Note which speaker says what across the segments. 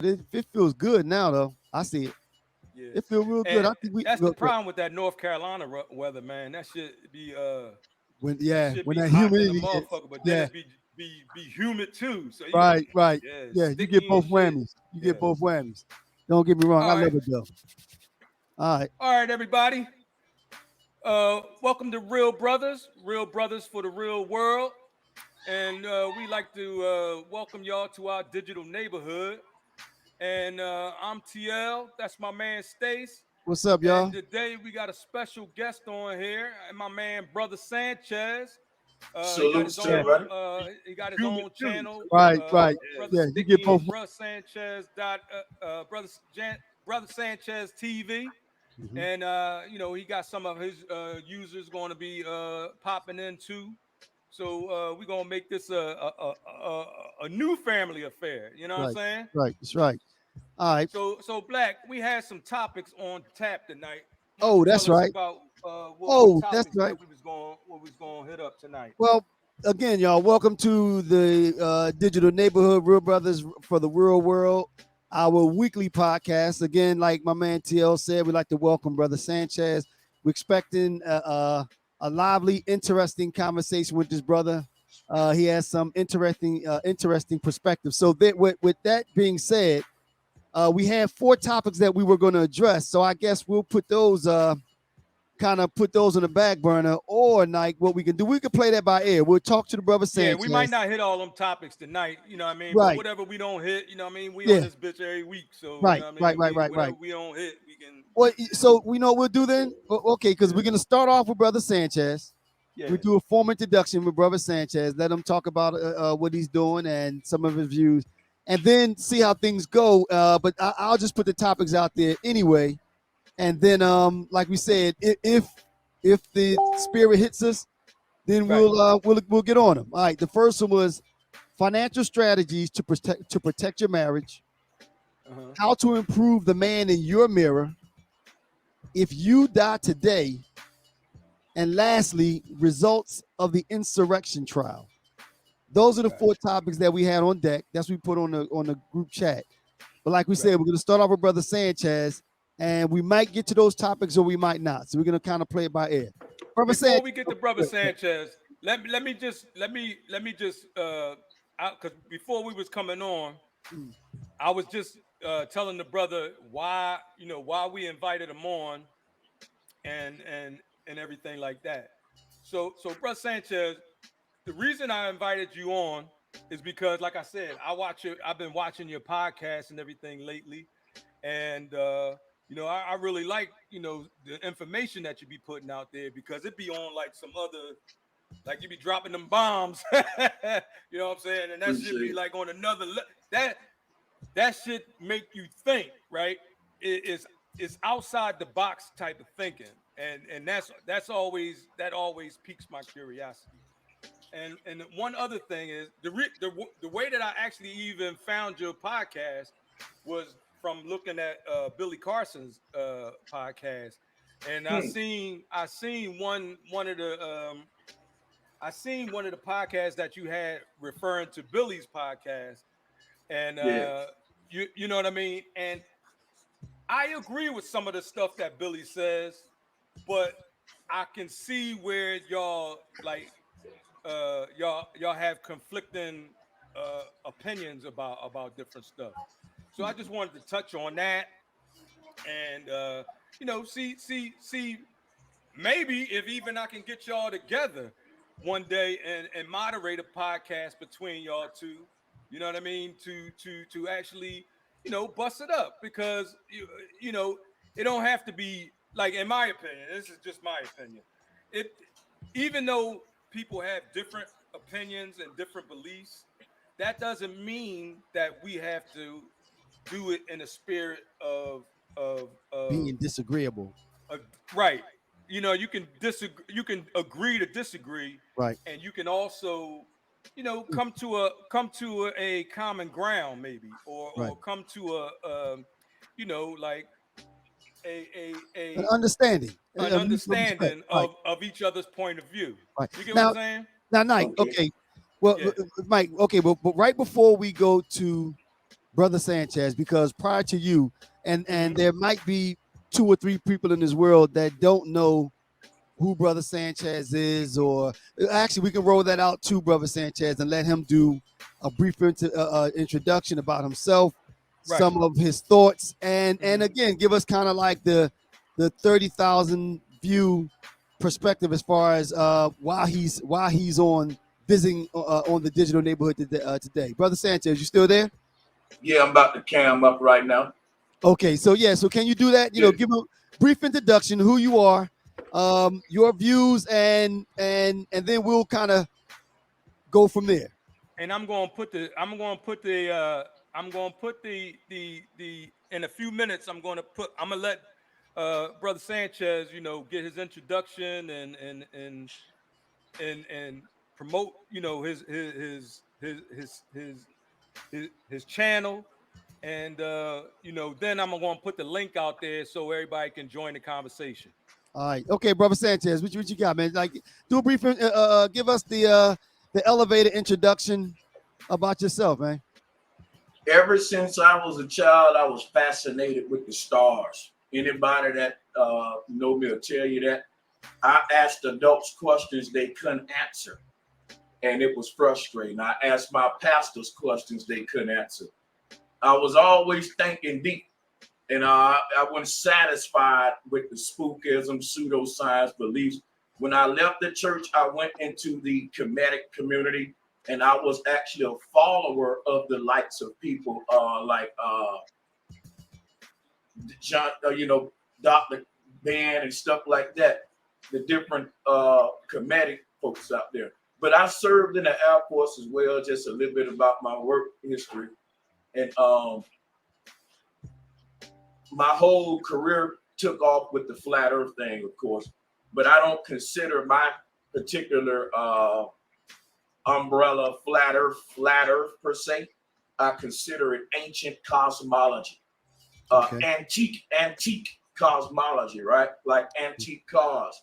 Speaker 1: It feels good now, though. I see it.
Speaker 2: Yeah,
Speaker 1: It feels real good.
Speaker 2: and
Speaker 1: I think we
Speaker 2: that's the problem with that North Carolina weather, man. That should
Speaker 1: when
Speaker 2: be
Speaker 1: that
Speaker 2: hot than a
Speaker 1: humidity hits.
Speaker 2: motherfucker, but then
Speaker 1: Yeah,
Speaker 2: be humid too. So
Speaker 1: right.
Speaker 2: yeah,
Speaker 1: Yeah, you get
Speaker 2: sticky and
Speaker 1: both
Speaker 2: shit.
Speaker 1: whammies. You get
Speaker 2: Yeah.
Speaker 1: both whammies. Don't get me wrong. I
Speaker 2: All right,
Speaker 1: love it though. All right.
Speaker 2: all right, everybody. Welcome to Real Brothers for the real world, and we like to welcome y'all to our digital neighborhood. And I'm TL. That's my man Stace.
Speaker 1: What's up,
Speaker 2: And
Speaker 1: y'all?
Speaker 2: today we got a special guest on here, and my man Brother Sanchez. He got
Speaker 3: Salute,
Speaker 2: his
Speaker 3: sir,
Speaker 2: own.
Speaker 3: brother.
Speaker 2: He got his
Speaker 3: Human
Speaker 2: own
Speaker 3: too.
Speaker 2: channel,
Speaker 1: Right, right.
Speaker 2: Brother
Speaker 1: Yeah, you get
Speaker 2: Sticky
Speaker 1: both.
Speaker 2: and Brother Sanchez Brother Sanchez TV.
Speaker 1: Mhm.
Speaker 2: And he got some of his users going to be popping in too. So we're gonna make this a new family affair. You know what I'm
Speaker 1: Right,
Speaker 2: saying?
Speaker 1: right. That's right. All right.
Speaker 2: So Black, we had some topics on tap tonight. Why don't
Speaker 1: Oh,
Speaker 2: you tell
Speaker 1: that's
Speaker 2: us
Speaker 1: right.
Speaker 2: about what
Speaker 1: Oh, that's
Speaker 2: topics
Speaker 1: right.
Speaker 2: that we was going to hit up tonight?
Speaker 1: Well, again, y'all, welcome to the Digital Neighborhood Real Brothers for the Real World, our weekly podcast. Again, like my man TL said, we'd like to welcome Brother Sanchez. We're expecting a lively, interesting conversation with this brother. He has some interesting perspective. So that with that being said, we have four topics that we were going to address. So I guess we'll put those kind of put those on the back burner, or like what we can do, we can play that by ear. We'll talk to the brother
Speaker 2: Yeah, we might
Speaker 1: Sanchez.
Speaker 2: not hit all them topics tonight, you know what I mean? But
Speaker 1: Right.
Speaker 2: whatever we don't hit, you know what I mean? We on
Speaker 1: Yeah.
Speaker 2: this bitch every week. So, you
Speaker 1: Right.
Speaker 2: know what I
Speaker 1: Right.
Speaker 2: mean?
Speaker 1: Right.
Speaker 2: We
Speaker 1: Right.
Speaker 2: whatever
Speaker 1: Right.
Speaker 2: we don't hit, we can
Speaker 1: Well, so we know what we'll do then. Okay, because we're
Speaker 2: yeah.
Speaker 1: gonna start off with brother Sanchez. We
Speaker 2: Yeah.
Speaker 1: do a formal introduction with brother Sanchez. Let him talk about what he's doing and some of his views, and then see how things go. But I'll just put the topics out there anyway, and then like we said, if the spirit hits us, then
Speaker 2: Right.
Speaker 1: we'll get on them. All right. The first one was financial strategies to protect your marriage,
Speaker 2: Uh-huh.
Speaker 1: how to improve the man in your mirror, if you die today, and lastly, results of the insurrection trial. Those are the
Speaker 2: Right.
Speaker 1: four topics that we had on deck. That's what we put on the group chat. But like we said,
Speaker 2: Right.
Speaker 1: we're gonna start off with Brother Sanchez, and we might get to those topics or we might not. So we're gonna kind of play it by ear. Brother
Speaker 2: Before
Speaker 1: Sanchez.
Speaker 2: we get to Brother Sanchez, let me just because before we was coming on, I was just telling the brother why we invited him on and everything like that. So Brother Sanchez, the reason I invited you on is because, like I said, I've been watching your podcast and everything lately, and I really like the information that you be putting out there because it be on like some other, like you be dropping them bombs, you know what I'm saying, and that should be
Speaker 3: Appreciate it.
Speaker 2: like on another that should make you think, right? It's outside the box type of thinking, and that always piques my curiosity. And one other thing is the way that I actually even found your podcast was from looking at Billy Carson's podcast, and
Speaker 3: Hmm.
Speaker 2: I seen one of the podcasts that you had referring to Billy's podcast, and
Speaker 3: Yeah.
Speaker 2: you know what I mean. And I agree with some of the stuff that Billy says, but I can see where y'all have conflicting opinions about different stuff. So I just wanted to touch on that and see maybe if even I can get y'all together one day and moderate a podcast between y'all two. You know what I mean? To actually bust it up because you know it don't have to be like, in my opinion. This is just my opinion. It Even though people have different opinions and different beliefs, that doesn't mean that we have to do it in a spirit of
Speaker 1: Being disagreeable.
Speaker 2: uh, right. You can disagree. You can agree to disagree,
Speaker 1: Right.
Speaker 2: and you can also, come to a common ground, maybe, or
Speaker 1: Right.
Speaker 2: come to like
Speaker 1: An
Speaker 2: a
Speaker 1: understanding,
Speaker 2: an
Speaker 1: a mutual respect.
Speaker 2: understanding
Speaker 1: Right.
Speaker 2: of each other's point of view.
Speaker 1: Right.
Speaker 2: You get what I'm
Speaker 1: Now,
Speaker 2: saying?
Speaker 1: Mike.
Speaker 3: Okay.
Speaker 1: Okay. Well,
Speaker 2: Yeah.
Speaker 1: Mike. Okay. But right before we go to Brother Sanchez, because prior to you, and there might be 2 or 3 people in this world that don't know who Brother Sanchez is, or actually we can roll that out to Brother Sanchez and let him do a brief introduction about himself,
Speaker 2: Right.
Speaker 1: some of his thoughts, and again give us kind of like the 30,000 view perspective as far as why he's on visiting on the digital neighborhood today. Brother Sanchez, you still there?
Speaker 3: Yeah, I'm about to cam up right now.
Speaker 1: Okay, so yeah, so can you do that?
Speaker 3: Yeah.
Speaker 1: Give a brief introduction, who you are, your views, and then we'll kind of go from there.
Speaker 2: And I'm going to put the in a few minutes I'm going to let Brother Sanchez, get his introduction and promote, his channel. And then I'm going to put the link out there so everybody can join the conversation.
Speaker 1: All right, okay, Brother Sanchez, what you got, man? Like, do a brief, give us the elevator introduction about yourself, man.
Speaker 3: Ever since I was a child, I was fascinated with the stars. Anybody that know me will tell you that. I asked adults questions they couldn't answer, and it was frustrating. I asked my pastors questions they couldn't answer. I was always thinking deep, and I wasn't satisfied with the spookism, pseudoscience beliefs. When I left the church, I went into the Kemetic community, and I was actually a follower of the likes of people like John, Dr. Ben and stuff like that, the different Kemetic folks out there. But I served in the Air Force as well, just a little bit about my work history. And my whole career took off with the flat earth thing, of course, but I don't consider my particular umbrella flat earth per se. I consider it ancient cosmology, antique cosmology, right? Like antique cars.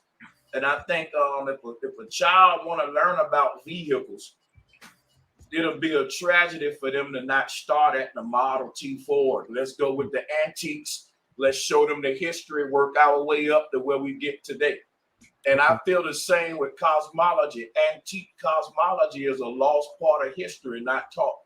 Speaker 3: And I think if a child want to learn about vehicles, it'll be a tragedy for them to not start at the Model T Ford. Let's go with the antiques. Let's show them the history, work our way up to where we get today. And I feel the same with cosmology. Antique cosmology is a lost part of history, not taught.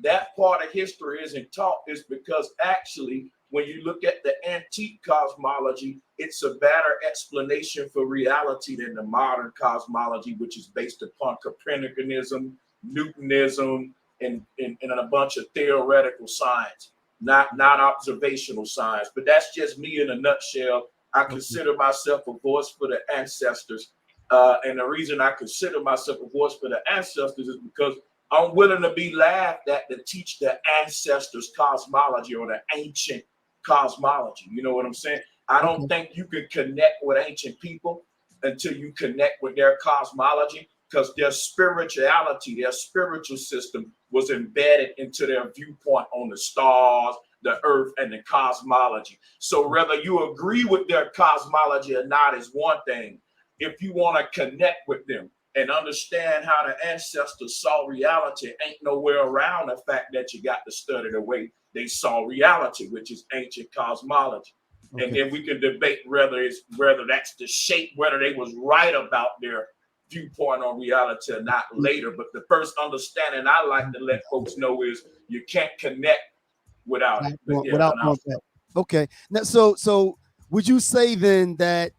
Speaker 3: That part of history isn't taught is because actually, when you look at the antique cosmology, it's a better explanation for reality than the modern cosmology, which is based upon Copernicanism, Newtonism, and a bunch of theoretical science, not observational science. But that's just me in a nutshell. I consider myself a voice for the ancestors. And the reason I consider myself a voice for the ancestors is because I'm willing to be laughed at to teach the ancestors cosmology or the ancient cosmology. You know what I'm saying? I don't think you can connect with ancient people until you connect with their cosmology, because their spirituality, their spiritual system was embedded into their viewpoint on the stars, the earth, and the cosmology. So whether you agree with their cosmology or not is one thing. If you want to connect with them and understand how the ancestors saw reality, ain't nowhere around the fact that you got to study the way they saw reality, which is ancient cosmology. Okay. And then we can debate whether that's the shape, whether they was right about their viewpoint on reality or not later. But the first understanding I like to let folks know is you can't connect without it.
Speaker 1: Without that. Okay. Now, so would you say then that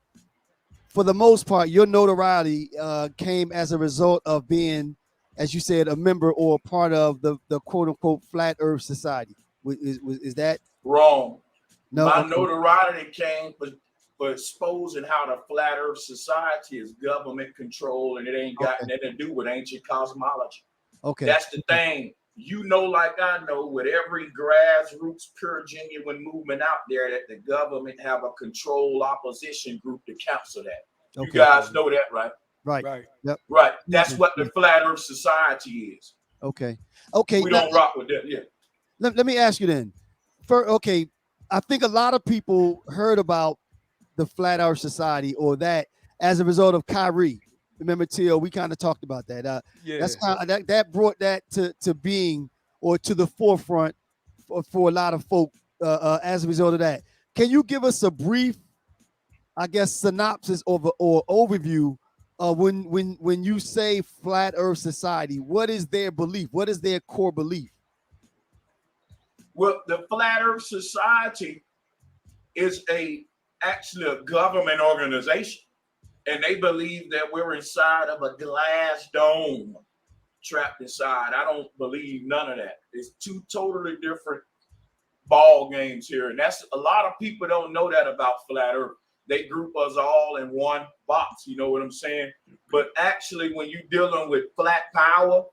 Speaker 1: for the most part, your notoriety came as a result of being, as you said, a member or part of the quote unquote flat Earth society? Is that
Speaker 3: wrong?
Speaker 1: No,
Speaker 3: my notoriety came for exposing how the flat Earth society is government control, and it ain't got nothing to do with ancient cosmology. Okay, that's the thing. You know, like I know, with every grassroots, pure, genuine movement out there, that the government have a control opposition group to counsel that. You guys know that, right?
Speaker 1: Right. Yep.
Speaker 3: Right. That's what the flat Earth society is.
Speaker 1: Okay.
Speaker 3: We don't rock with that. Yeah.
Speaker 1: Let me ask you then. I think a lot of people heard about the flat Earth society or that as a result of Kyrie. Remember, Teal, we kind of talked about that. That's kind of, that brought that to being or to the forefront for a lot of folk as a result of that. Can you give us a brief, I guess, synopsis or overview when you say flat Earth society? What is their belief? What is their core belief?
Speaker 3: Well, the Flat Earth Society is actually a government organization, and they believe that we're inside of a glass dome, trapped inside. I don't believe none of that. It's two totally different ball games here, and that's a lot of people don't know that about Flat Earth. They group us all in one box, you know what I'm saying? But actually, when you're dealing with flat power,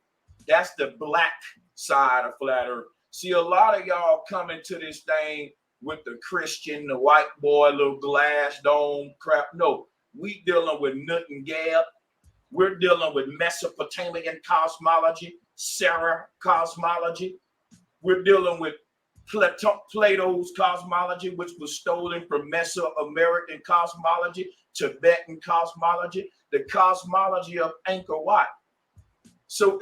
Speaker 3: that's the black side of Flat Earth. See, a lot of y'all come into this thing with the Christian, the white boy, little glass dome crap. No, we dealing with Nut and Gab. We're dealing with Mesopotamian cosmology, Sarah cosmology. We're dealing with Plato's cosmology, which was stolen from Mesoamerican cosmology, Tibetan cosmology, the cosmology of Angkor Wat. So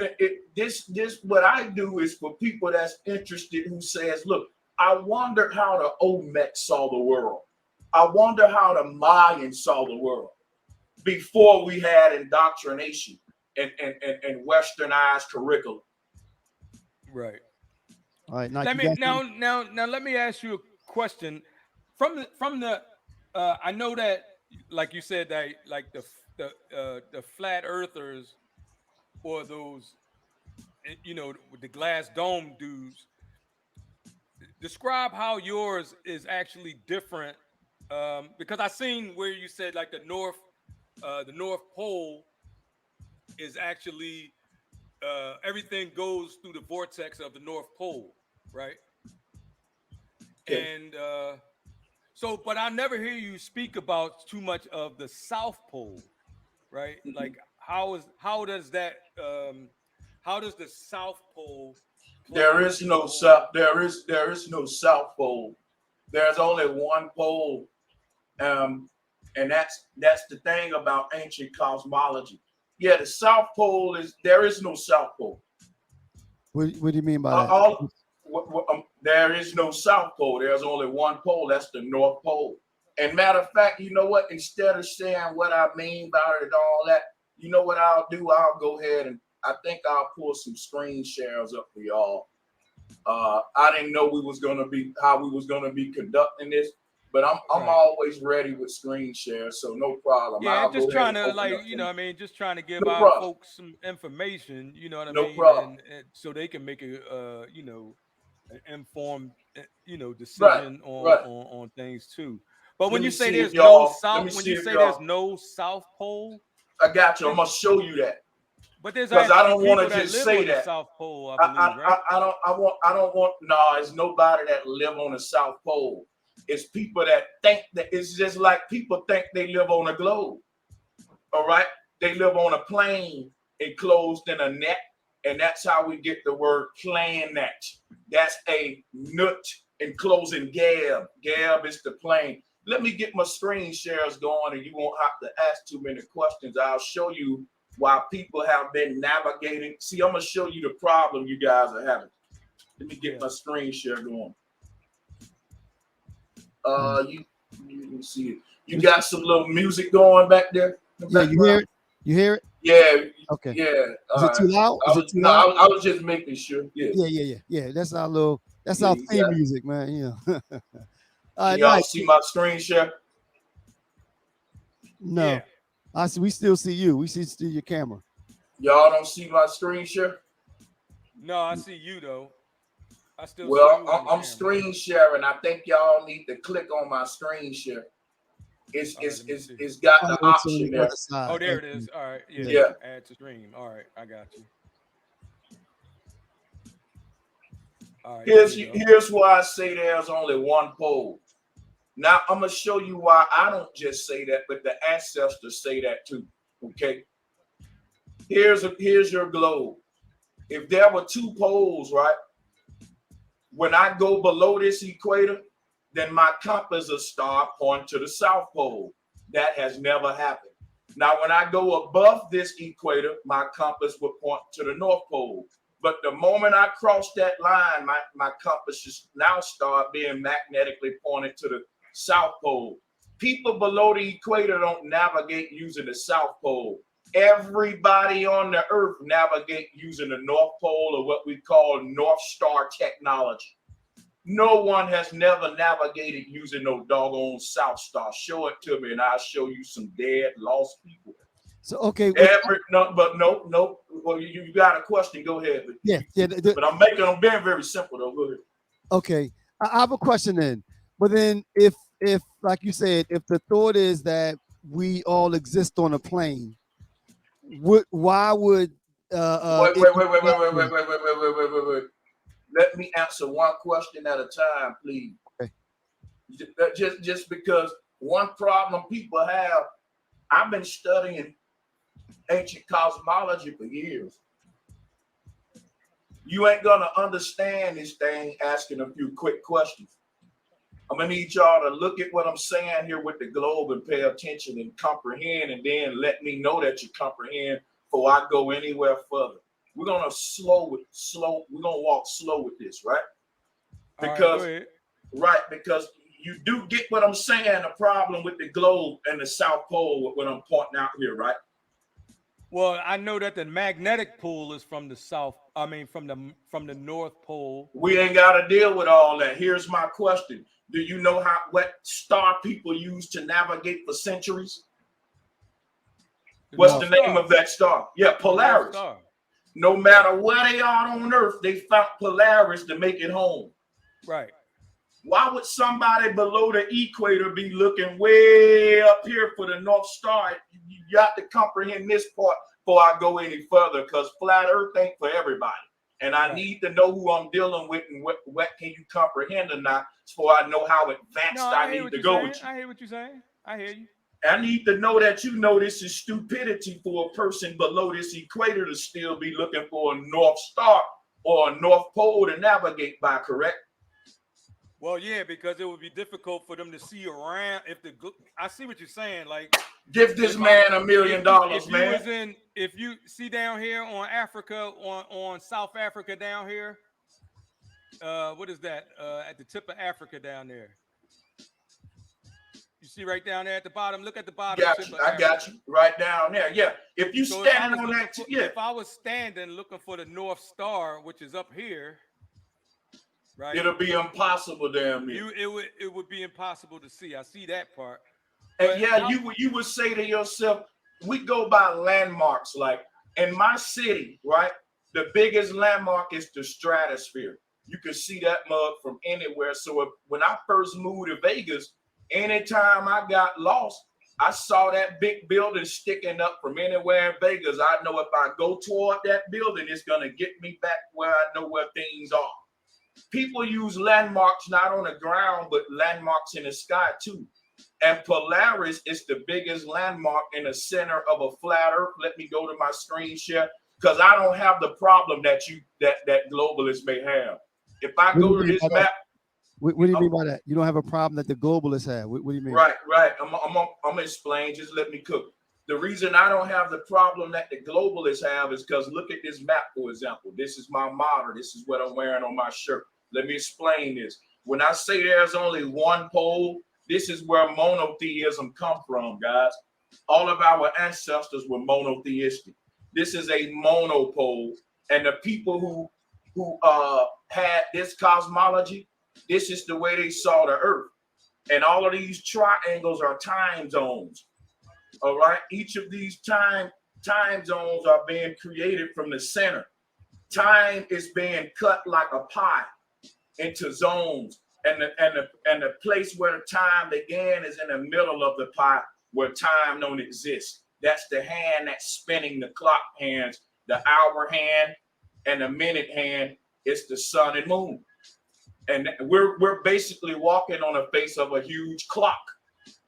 Speaker 3: this what I do is for people that's interested who says, look, I wonder how the Olmec saw the world. I wonder how the Mayans saw the world before we had indoctrination and westernized curriculum.
Speaker 2: Right.
Speaker 1: All right,
Speaker 2: Let me now let me ask you a question. From the I know that, like you said, that like the flat earthers or those, you know, with the glass dome dudes. Describe how yours is actually different, because I seen where you said like the North Pole is actually everything goes through the vortex of the North Pole, right?
Speaker 3: Okay.
Speaker 2: And so, but I never hear you speak about too much of the South Pole, right?
Speaker 3: Mhm.
Speaker 2: Like how does the South Pole play
Speaker 3: There is
Speaker 2: into the
Speaker 3: no
Speaker 2: whole?
Speaker 3: there is no South Pole. There's only one pole, and that's the thing about ancient cosmology. Yeah, the South Pole there is no South Pole.
Speaker 1: What do you mean by that?
Speaker 3: There is no South Pole. There's only one pole. That's the North Pole. And matter of fact, you know what? Instead of saying what I mean by it and all that, you know what I'll do? I'll go ahead and I think I'll pull some screen shares up for y'all. I didn't know how we was gonna be conducting this, but I'm
Speaker 2: Right.
Speaker 3: always ready with screen shares, so no problem.
Speaker 2: Yeah,
Speaker 3: I'll
Speaker 2: and just
Speaker 3: go ahead
Speaker 2: trying
Speaker 3: and
Speaker 2: to,
Speaker 3: open
Speaker 2: like,
Speaker 3: up
Speaker 2: you know
Speaker 3: some.
Speaker 2: what I mean, just trying to give
Speaker 3: No
Speaker 2: our
Speaker 3: problem.
Speaker 2: folks some information, you know what I
Speaker 3: No
Speaker 2: mean,
Speaker 3: problem.
Speaker 2: and so they can make a you know, an informed
Speaker 3: Right,
Speaker 2: decision
Speaker 3: right.
Speaker 2: on things too. But
Speaker 3: Let
Speaker 2: when
Speaker 3: me
Speaker 2: you say
Speaker 3: see if
Speaker 2: there's no
Speaker 3: y'all. Let me
Speaker 2: south, when
Speaker 3: see
Speaker 2: you
Speaker 3: if
Speaker 2: say there's
Speaker 3: y'all.
Speaker 2: no South Pole,
Speaker 3: I got you. I'm
Speaker 2: there's
Speaker 3: gonna show you that
Speaker 2: but there's
Speaker 3: because I
Speaker 2: actually
Speaker 3: don't want
Speaker 2: people
Speaker 3: to
Speaker 2: that
Speaker 3: just
Speaker 2: live
Speaker 3: say
Speaker 2: on the
Speaker 3: that.
Speaker 2: South Pole, I believe, right?
Speaker 3: I don't want. No, it's nobody that live on the South Pole. It's people that think that it's just like people think they live on a globe. All right, they live on a plane enclosed in a net, and that's how we get the word planet. That's a nut enclosing gab. Gab is the plane. Let me get my screen shares going, and you won't have to ask too many questions. I'll show you why people have been navigating. See, I'm gonna show you the problem you guys are having. Let me get my screen share going. You can see it. You got some little music going back there.
Speaker 1: Yeah, you hear it? You hear it?
Speaker 3: Yeah,
Speaker 1: Okay.
Speaker 3: yeah.
Speaker 1: Is it too loud? Is it too loud?
Speaker 3: I was just making sure. Yeah,
Speaker 1: Yeah. That's our little. That's
Speaker 3: yeah,
Speaker 1: our
Speaker 3: you
Speaker 1: theme
Speaker 3: got it.
Speaker 1: music, man. Yeah. All
Speaker 3: Can
Speaker 1: right,
Speaker 3: y'all
Speaker 1: nice.
Speaker 3: see my screen share?
Speaker 2: Yeah.
Speaker 1: No, I see. We still see you. We see your camera.
Speaker 3: Y'all don't see my screen share?
Speaker 2: No, I see you though. I still see
Speaker 3: Well,
Speaker 2: you on the
Speaker 3: I'm
Speaker 2: camera.
Speaker 3: screen sharing. I think y'all need to click on my screen share.
Speaker 2: All right, let me see.
Speaker 3: It's got the
Speaker 1: Oh, it's on
Speaker 3: option
Speaker 1: the
Speaker 3: there.
Speaker 1: other side.
Speaker 2: Oh, there it
Speaker 1: Okay.
Speaker 2: is. All right, yeah.
Speaker 3: Yeah.
Speaker 2: Add to stream. All right, I got you. All right, there we go.
Speaker 3: Here's why I say there's only one pole. Now I'm gonna show you why I don't just say that, but the ancestors say that too. Okay. Here's your globe. If there were two poles, right? When I go below this equator, then my compass will start pointing to the South Pole. That has never happened. Now, when I go above this equator, my compass will point to the North Pole. But the moment I cross that line, my compass just now start being magnetically pointed to the South Pole. People below the equator don't navigate using the South Pole. Everybody on the earth navigate using the North Pole, or what we call North Star technology. No one has never navigated using no doggone South Star. Show it to me and I'll show you some dead, lost people.
Speaker 1: So, okay.
Speaker 3: No. Well, you got a question, go ahead. But I'm being very simple though. Go ahead.
Speaker 1: Okay. I have a question then. But then if like you said, if the thought is that we all exist on a plane, why would
Speaker 3: wait. Let me answer one question at a time, please.
Speaker 1: Okay.
Speaker 3: Just because one problem people have, I've been studying ancient cosmology for years. You ain't gonna understand this thing asking a few quick questions. I'm gonna need y'all to look at what I'm saying here with the globe and pay attention and comprehend, and then let me know that you comprehend before I go anywhere further. We're gonna we're gonna walk slow with this, right? Because you do get what I'm saying, the problem with the globe and the South Pole, with what I'm pointing out here, right?
Speaker 2: Well, I know that the magnetic pole is from the south. I mean, from the North Pole.
Speaker 3: We ain't got to deal with all that. Here's my question: do you know what star people use to navigate for centuries? What's the name of that star? Yeah, Polaris. No matter where they are on Earth, they found Polaris to make it home.
Speaker 2: Right.
Speaker 3: Why would somebody below the equator be looking way up here for the North Star? You got to comprehend this part before I go any further, because flat Earth ain't for everybody. And I need to know who I'm dealing with and what can you comprehend or not, so I know how advanced I need to go with you.
Speaker 2: I hear what you're saying. I hear you.
Speaker 3: I need to know that you know this is stupidity for a person below this equator to still be looking for a North Star or a North Pole to navigate by, correct?
Speaker 2: Well, yeah, because it would be difficult for them to see around. I see what you're saying. Like,
Speaker 3: give this man $1 million, man.
Speaker 2: If you see down here on Africa, on South Africa down here, what is that? At the tip of Africa down there. You see right down there at the bottom. Look at the bottom.
Speaker 3: I got you right down there. Yeah. If you standing on that,
Speaker 2: if I was standing looking for the North Star, which is up here. Right.
Speaker 3: It'll be impossible, damn near.
Speaker 2: It would be impossible to see. I see that part.
Speaker 3: And yeah, you would say to yourself, we go by landmarks. Like in my city, right? The biggest landmark is the stratosphere. You can see that mug from anywhere. So when I first moved to Vegas, anytime I got lost, I saw that big building sticking up from anywhere in Vegas. I know if I go toward that building, it's gonna get me back where I know where things are. People use landmarks not on the ground, but landmarks in the sky too. And Polaris is the biggest landmark in the center of a flat Earth. Let me go to my screen share, because I don't have the problem that globalists may have. If I go to this map,
Speaker 1: what do you mean by that? You don't have a problem that the globalists have. What do you mean?
Speaker 3: Right. I'm gonna explain. Just let me cook. The reason I don't have the problem that the globalists have is because look at this map, for example. This is my model. This is what I'm wearing on my shirt. Let me explain this. When I say there's only one pole, this is where monotheism come from, guys. All of our ancestors were monotheistic. This is a monopole, and the people who had this cosmology, this is the way they saw the Earth. And all of these triangles are time zones. All right, each of these time zones are being created from the center. Time is being cut like a pie into zones, and the place where the time began is in the middle of the pie, where time don't exist. That's the hand that's spinning the clock hands, the hour hand and the minute hand. It's the sun and moon, and we're basically walking on the face of a huge clock.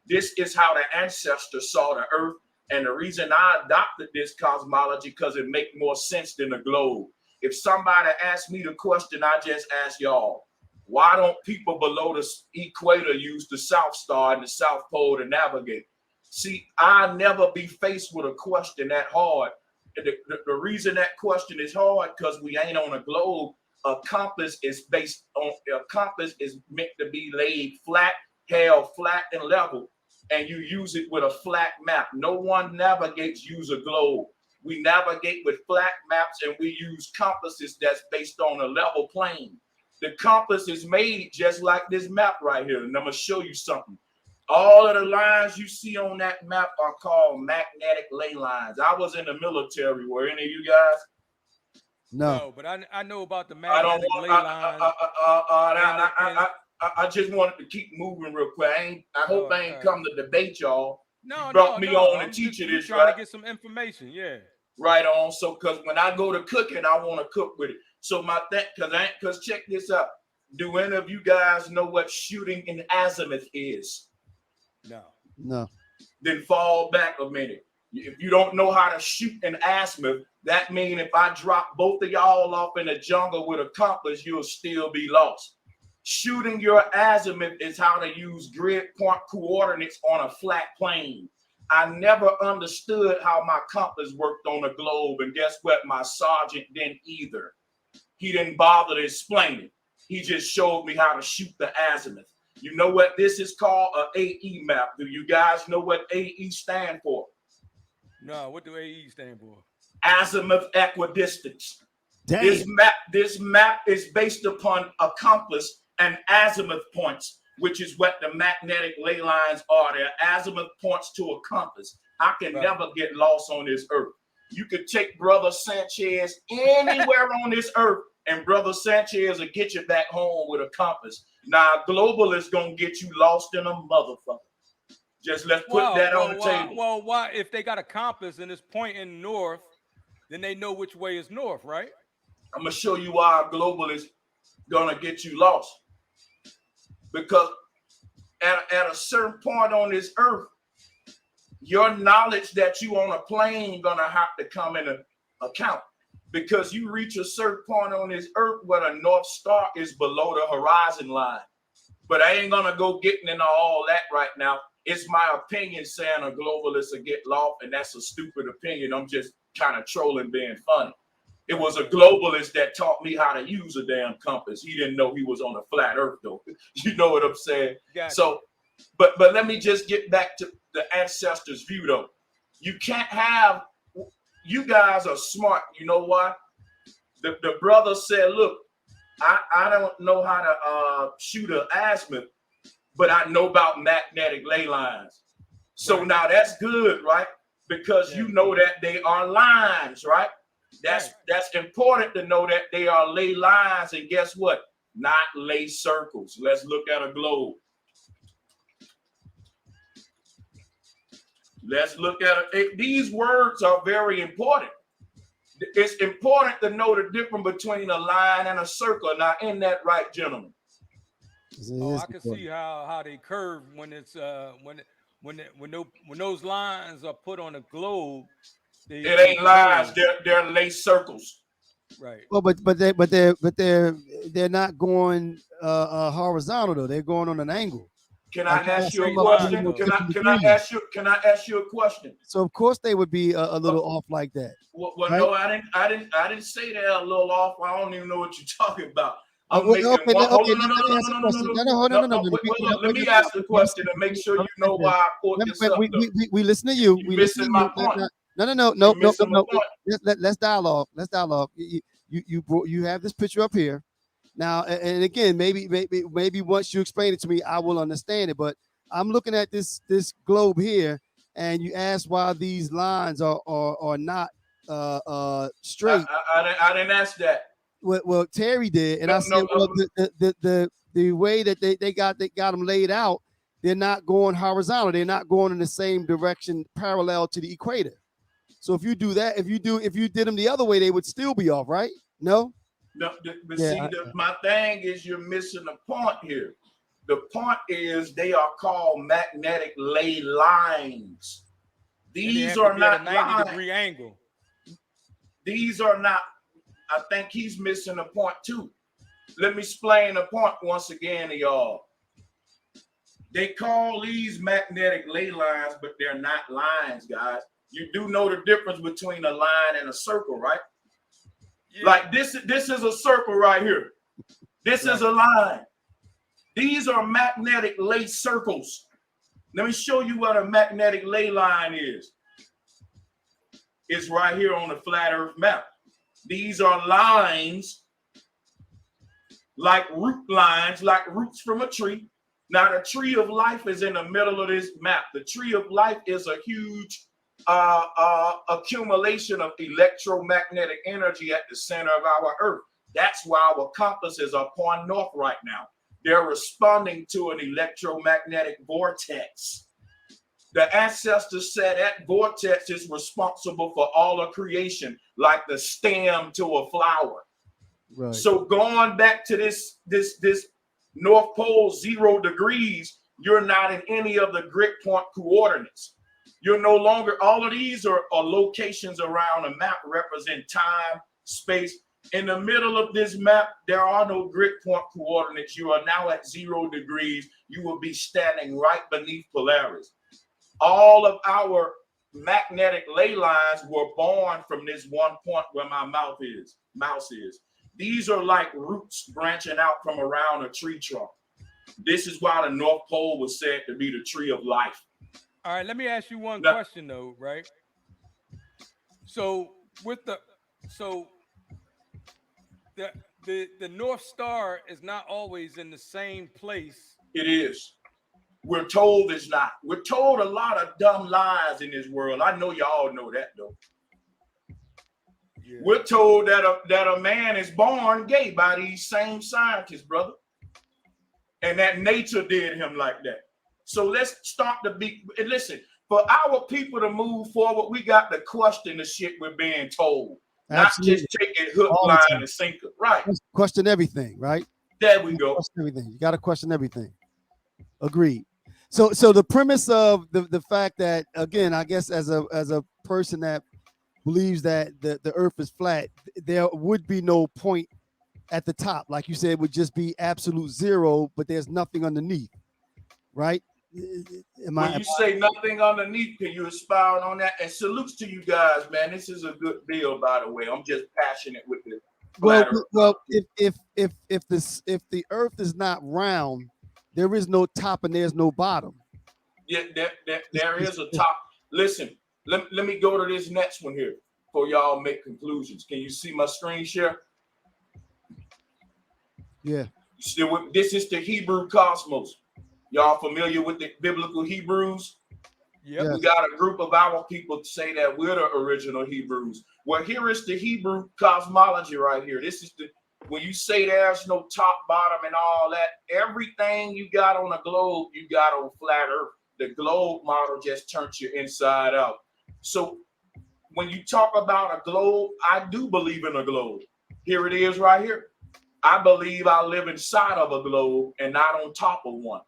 Speaker 3: This is how the ancestors saw the Earth, and the reason I adopted this cosmology because it makes more sense than the globe. If somebody asked me the question I just asked y'all, why don't people below the equator use the South Star and the South Pole to navigate? See, I'll never be faced with a question that hard the reason that question is hard because we ain't on a globe. A compass is meant to be laid flat, held flat and level, and you use it with a flat map. No one navigates use a globe. We navigate with flat maps, and we use compasses that's based on a level plane. The compass is made just like this map right here, and I'm gonna show you something. All of the lines you see on that map are called magnetic ley lines. I was in the military. Were any of you guys?
Speaker 1: No,
Speaker 2: but I know about the
Speaker 3: I don't
Speaker 2: magnetic
Speaker 3: want.
Speaker 2: ley lines.
Speaker 3: I just wanted to keep moving real quick. I hope I ain't come to debate y'all.
Speaker 2: No,
Speaker 3: you brought me on
Speaker 2: I'm
Speaker 3: to teach you this,
Speaker 2: trying
Speaker 3: right?
Speaker 2: to get some information. Yeah.
Speaker 3: Right on. So, because when I go to cooking, I want to cook with it. So because check this out. Do any of you guys know what shooting in azimuth is?
Speaker 1: No.
Speaker 3: Then fall back a minute. If you don't know how to shoot an azimuth, that means if I drop both of y'all off in the jungle with a compass, you'll still be lost. Shooting your azimuth is how to use grid point coordinates on a flat plane. I never understood how my compass worked on a globe, and guess what? My sergeant didn't either. He didn't bother to explain it. He just showed me how to shoot the azimuth. You know what this is called? An AE map. Do you guys know what AE stand for?
Speaker 2: No, what do AE stand for?
Speaker 3: Azimuth equidistance.
Speaker 1: Damn.
Speaker 3: This map is based upon a compass and azimuth points, which is what the magnetic ley lines are. They're azimuth points to a compass. I can never get lost on this earth. You could take Brother Sanchez anywhere on this earth, and Brother Sanchez will get you back home with a compass. Now, global is gonna get you lost in a motherfucker. Just let's put that on the table.
Speaker 2: Well, why if they got a compass and it's pointing north, then they know which way is north, right?
Speaker 3: I'm gonna show you why global is gonna get you lost. Because at a certain point on this earth, your knowledge that you on a plane gonna have to come into account. Because you reach a certain point on this earth where the North Star is below the horizon line. But I ain't gonna go getting into all that right now. It's my opinion saying a globalist will get lost, and that's a stupid opinion. I'm just kind of trolling, being funny. It was a globalist that taught me how to use a damn compass. He didn't know he was on a flat earth, though. You know what I'm saying?
Speaker 2: Gotcha.
Speaker 3: So, but let me just get back to the ancestors' view, though. You can't have, you guys are smart. You know why? The brother said, look, I don't know how to shoot an azimuth, but I know about magnetic ley lines. So now that's good, right? Because you know that they are lines, right? That's important to know that they are ley lines, and guess what? Not ley circles. Let's look at a globe. Let's look at it. These words are very important. It's important to know the difference between a line and a circle. Now, in that right, gentlemen?
Speaker 2: I can see how they curve when it's when those lines are put on a globe.
Speaker 3: It ain't lines; they're lace circles.
Speaker 2: Right.
Speaker 1: Well, but they're not going horizontal though. They're going on an angle.
Speaker 3: Can I ask you a question? Can I ask you a question?
Speaker 1: So of course they would be a little off like that.
Speaker 3: Well, right? No, I didn't say they're a little off. I don't even know what you're talking about.
Speaker 1: Let me ask
Speaker 3: the question to make sure you know why I put this up.
Speaker 1: We listen to you.
Speaker 3: We missing my point.
Speaker 1: No. Let's dialogue. You have this picture up here. Now, and again, maybe once you explain it to me, I will understand it. But I'm looking at this globe here, and you ask why these lines are not straight.
Speaker 3: I didn't ask that.
Speaker 1: Well, Terry did, and I said, well, the way that they got them laid out, they're not going horizontal. They're not going in the same direction parallel to the equator. So if you do that, if you did them the other way, they would still be off, right? No.
Speaker 3: No, but my thing is you're missing the point here. The point is they are called magnetic ley lines. These are not
Speaker 2: 90-degree angle.
Speaker 3: These are not. I think he's missing a point too. Let me explain the point once again to y'all. They call these magnetic ley lines, but they're not lines, guys. You do know the difference between a line and a circle, right?
Speaker 2: Yeah.
Speaker 3: Like this is a circle right here. This is a line. These are magnetic ley circles. Let me show you what a magnetic ley line is. It's right here on the flat earth map. These are lines like root lines, like roots from a tree. Now, the tree of life is in the middle of this map. The tree of life is a huge accumulation of electromagnetic energy at the center of our earth. That's why our compasses are pointing north right now. They're responding to an electromagnetic vortex. The ancestors said that vortex is responsible for all of creation, like the stem to a flower.
Speaker 1: Right.
Speaker 3: So going back to this North Pole 0 degrees, you're not in any of the grid point coordinates. You're no longer, all of these are locations around a map represent time, space. In the middle of this map, there are no grid point coordinates. You are now at 0 degrees. You will be standing right beneath Polaris. All of our magnetic ley lines were born from this one point where my mouse is. These are like roots branching out from around a tree trunk. This is why the North Pole was said to be the tree of life.
Speaker 2: All right, let me ask you one question though, right? So the North Star is not always in the same place.
Speaker 3: It is. We're told it's not. We're told a lot of dumb lies in this world. I know y'all know that though. Yeah. We're told that a man is born gay by these same scientists, brother. And that nature did him like that. So let's start to be, listen, for our people to move forward, we got to question the shit we're being told. Absolutely. Not just take it hook, line, and sinker. Right.
Speaker 1: Question everything, right?
Speaker 3: There we go.
Speaker 1: Question everything. You got to question everything. Agreed. So the premise of the fact that, again, I guess as a person that believes that the earth is flat, there would be no point at the top. Like you said, it would just be absolute zero, but there's nothing underneath, right?
Speaker 3: When you say nothing underneath, can you expound on that? And salutes to you guys, man. This is a good deal, by the way. I'm just passionate with it.
Speaker 1: Well, if the earth is not round, there is no top and there's no bottom.
Speaker 3: Yeah, there is a top. Listen, let me go to this next one here before y'all make conclusions. Can you see my screen share?
Speaker 1: Yeah.
Speaker 3: This is the Hebrew cosmos. Y'all familiar with the biblical Hebrews?
Speaker 2: Yep.
Speaker 3: We got a group of our people say that we're the original Hebrews. Well, here is the Hebrew cosmology right here. This is when you say there's no top, bottom, and all that, everything you got on a globe, you got on flat earth. The globe model just turns you inside out. So when you talk about a globe, I do believe in a globe. Here it is right here. I believe I live inside of a globe and not on top of one.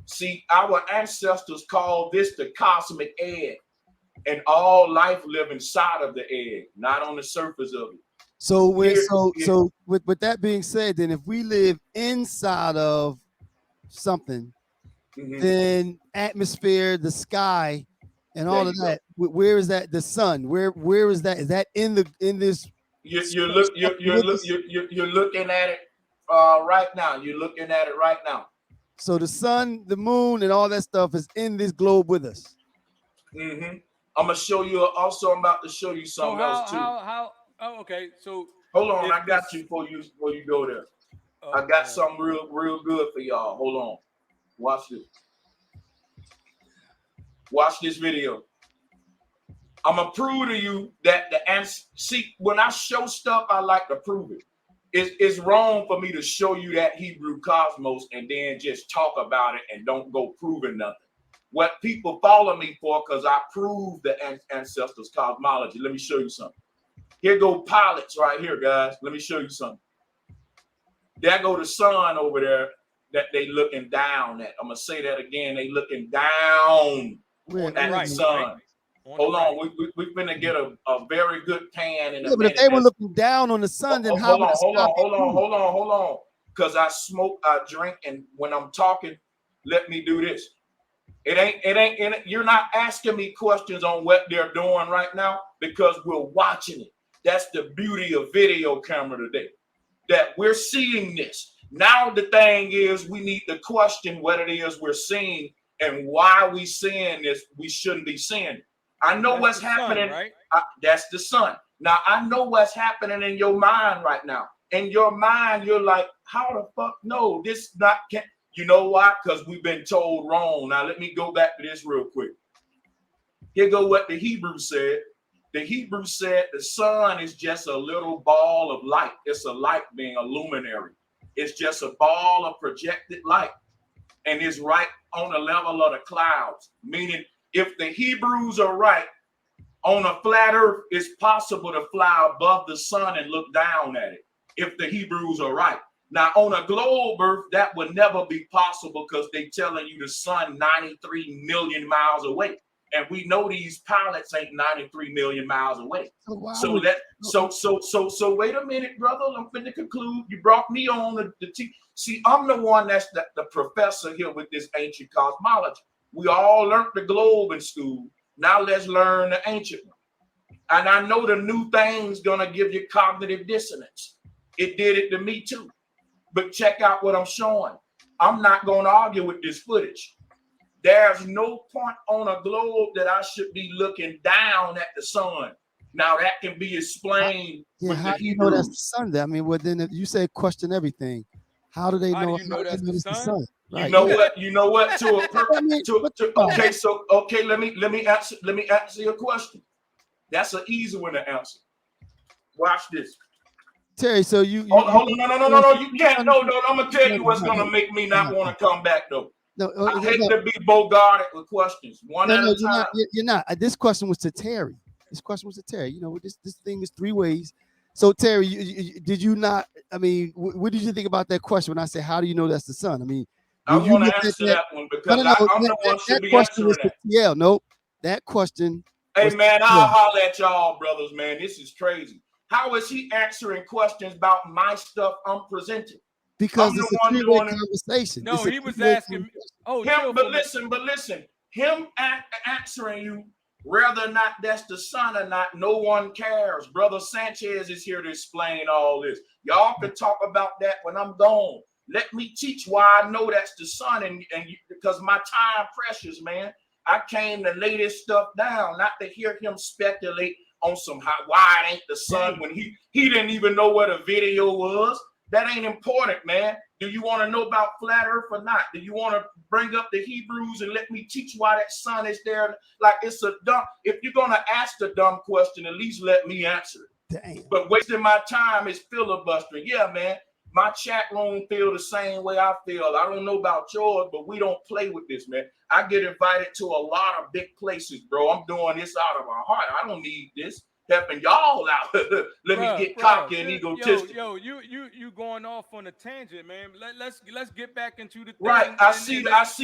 Speaker 3: See, our ancestors called this the cosmic egg, and all life live inside of the egg, not on the surface of it.
Speaker 1: So with that being said, then if we live inside of something, then atmosphere, the sky, and all of that, where is that? The sun, where is that? Is that in this?
Speaker 3: You're looking at it right now. You're looking at it right now.
Speaker 1: So the sun, the moon, and all that stuff is in this globe with us.
Speaker 3: I'm gonna show you. Also, I'm about to show you something else too.
Speaker 2: Oh, okay. So
Speaker 3: hold on, I got you before you go there. I got something real good for y'all. Hold on, watch this. Watch this video. I'm gonna prove to you that the answer. See, when I show stuff, I like to prove it. It's wrong for me to show you that Hebrew cosmos and then just talk about it and don't go proving nothing. What people follow me for, because I prove the ancestors' cosmology. Let me show you something. Here go pilots right here, guys. Let me show you something. There go the sun over there that they looking down at. I'm gonna say that again. They looking down at the sun. Right. Hold on, we're gonna get a very good pan in a minute.
Speaker 1: But if they were looking down on the sun, then how?
Speaker 3: Hold on. Because I smoke, I drink, and when I'm talking, let me do this. You're not asking me questions on what they're doing right now because we're watching it. That's the beauty of video camera today, that we're seeing this. Now the thing is, we need to question what it is we're seeing and why we seeing this. We shouldn't be seeing it. I know what's happening.
Speaker 2: Right?
Speaker 3: That's the sun. Now I know what's happening in your mind right now. In your mind, you're like, how the fuck? No, this not can't. You know why? Because we've been told wrong. Now let me go back to this real quick. Here go what the Hebrew said. The Hebrew said the sun is just a little ball of light. It's a light being a luminary. It's just a ball of projected light. And it's right on the level of the clouds. Meaning, if the Hebrews are right, on a flat earth, it's possible to fly above the sun and look down at it. If the Hebrews are right. Now, on a globe earth, that would never be possible because they're telling you the sun 93 million miles away. And we know these pilots ain't 93 million miles away. So wait a minute, brother. I'm finna conclude. You brought me on the see, I'm the one that's the professor here with this ancient cosmology. We all learned the globe in school. Now let's learn the ancient one. And I know the new thing's gonna give you cognitive dissonance. It did it to me too. But check out what I'm showing. I'm not gonna argue with this footage. There's no point on a globe that I should be looking down at the sun. Now that can be explained.
Speaker 1: How do you know that's the sun? I mean, well, then you say question everything. How do they know?
Speaker 2: How do you know that's the sun?
Speaker 1: Right.
Speaker 3: You know what? Okay. Let me answer your question. That's an easy one to answer. Watch this.
Speaker 1: Terry, so you
Speaker 3: hold on, no, you can't. No, I'm gonna tell you what's gonna make me not want to come back though.
Speaker 1: No,
Speaker 3: I hate to be bogarted with questions. One at a time.
Speaker 1: You're not. This question was to Terry. This question was to Terry. You know, this thing is three ways. So Terry, did you not? I mean, what did you think about that question when I say, "How do you know that's the sun?" I mean,
Speaker 3: I want to answer that one because I'm the one should be answering that.
Speaker 1: Yeah, nope. That question.
Speaker 3: Hey man, I'll holler at y'all, brothers. Man, this is crazy. How is he answering questions about my stuff I'm presenting?
Speaker 1: Because it's a three-way conversation.
Speaker 2: No, he was asking.
Speaker 3: But listen. Him answering you, whether or not that's the sun or not, no one cares. Brother Sanchez is here to explain all this. Y'all can talk about that when I'm gone. Let me teach why I know that's the sun, and because my time precious, man. I came to lay this stuff down, not to hear him speculate on some why it ain't the sun when he didn't even know what a video was. That ain't important, man. Do you want to know about flat earth or not? Do you want to bring up the Hebrews and let me teach why that sun is there? Like, it's a dumb. If you're gonna ask the dumb question, at least let me answer it. Damn. But wasting my time is filibustering. Yeah, man. My chat room feel the same way I feel. I don't know about yours, but we don't play with this, man. I get invited to a lot of big places, bro. I'm doing this out of my heart. I don't need this. Helping y'all out. Let me get cocky and egotistic.
Speaker 2: Yo, you going off on a tangent, man. Let's get back into the thing.
Speaker 3: Right. I see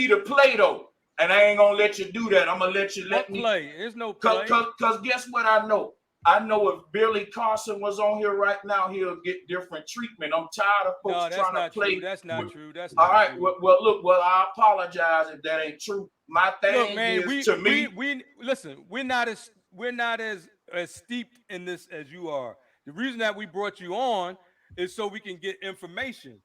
Speaker 3: the play though. And I ain't gonna let you do that. I'm gonna let you let me
Speaker 2: play. There's no play.
Speaker 3: Cause guess what I know? I know if Billy Carson was on here right now, he'll get different treatment. I'm tired of folks trying to play.
Speaker 2: That's not true. That's
Speaker 3: all
Speaker 2: not
Speaker 3: right.
Speaker 2: True.
Speaker 3: Well, I apologize if that ain't true. My thing is to me.
Speaker 2: We listen. We're not as steeped in this as you are. The reason that we brought you on is so we can get information.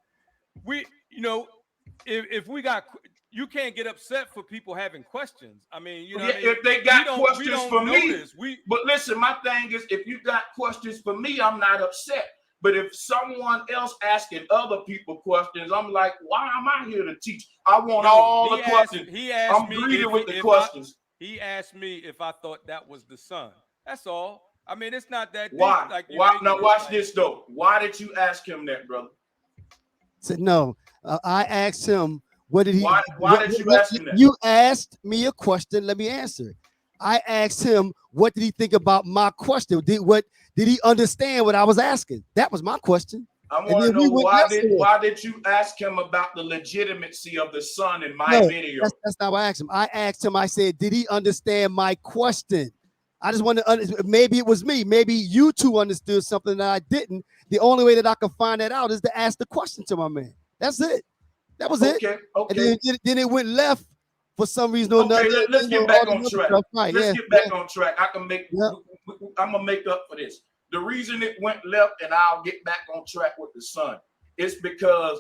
Speaker 2: If we got, you can't get upset for people having questions. I mean,
Speaker 3: if they got questions for me. But listen, my thing is, if you got questions for me, I'm not upset. But if someone else asking other people questions, I'm like, why am I here to teach? I want all the questions. I'm greedy with the questions.
Speaker 2: He asked me if I thought that was the sun. That's all. I mean, it's not that deep.
Speaker 3: Why? Now watch this though. Why did you ask him that, brother?
Speaker 1: Said no. I asked him. What did he?
Speaker 3: Why did you ask him that?
Speaker 1: You asked me a question. Let me answer it. I asked him, what did he think about my question? Did he understand what I was asking? That was my question.
Speaker 3: I want to know why did you ask him about the legitimacy of the sun in my video?
Speaker 1: That's not what I asked him. I asked him, I said, did he understand my question? I just want to, maybe it was me. Maybe you two understood something that I didn't. The only way that I can find that out is to ask the question to my man. That's it. That was it.
Speaker 3: Okay.
Speaker 1: And then it went left for some reason or another.
Speaker 3: Okay, let's get back on track.
Speaker 1: Right,
Speaker 3: let's get back on track. I'm gonna make up for this. The reason it went left, and I'll get back on track with the sun, is because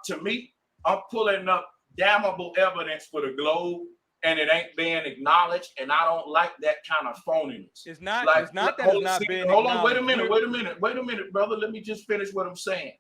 Speaker 3: to me, I'm pulling up damnable evidence for the globe, and it ain't being acknowledged, and I don't like that kind of phoniness.
Speaker 2: It's not.
Speaker 3: Like,
Speaker 2: it's not that it's not being
Speaker 3: hold on, wait a
Speaker 2: acknowledged.
Speaker 3: minute, brother. Let me just finish what I'm saying.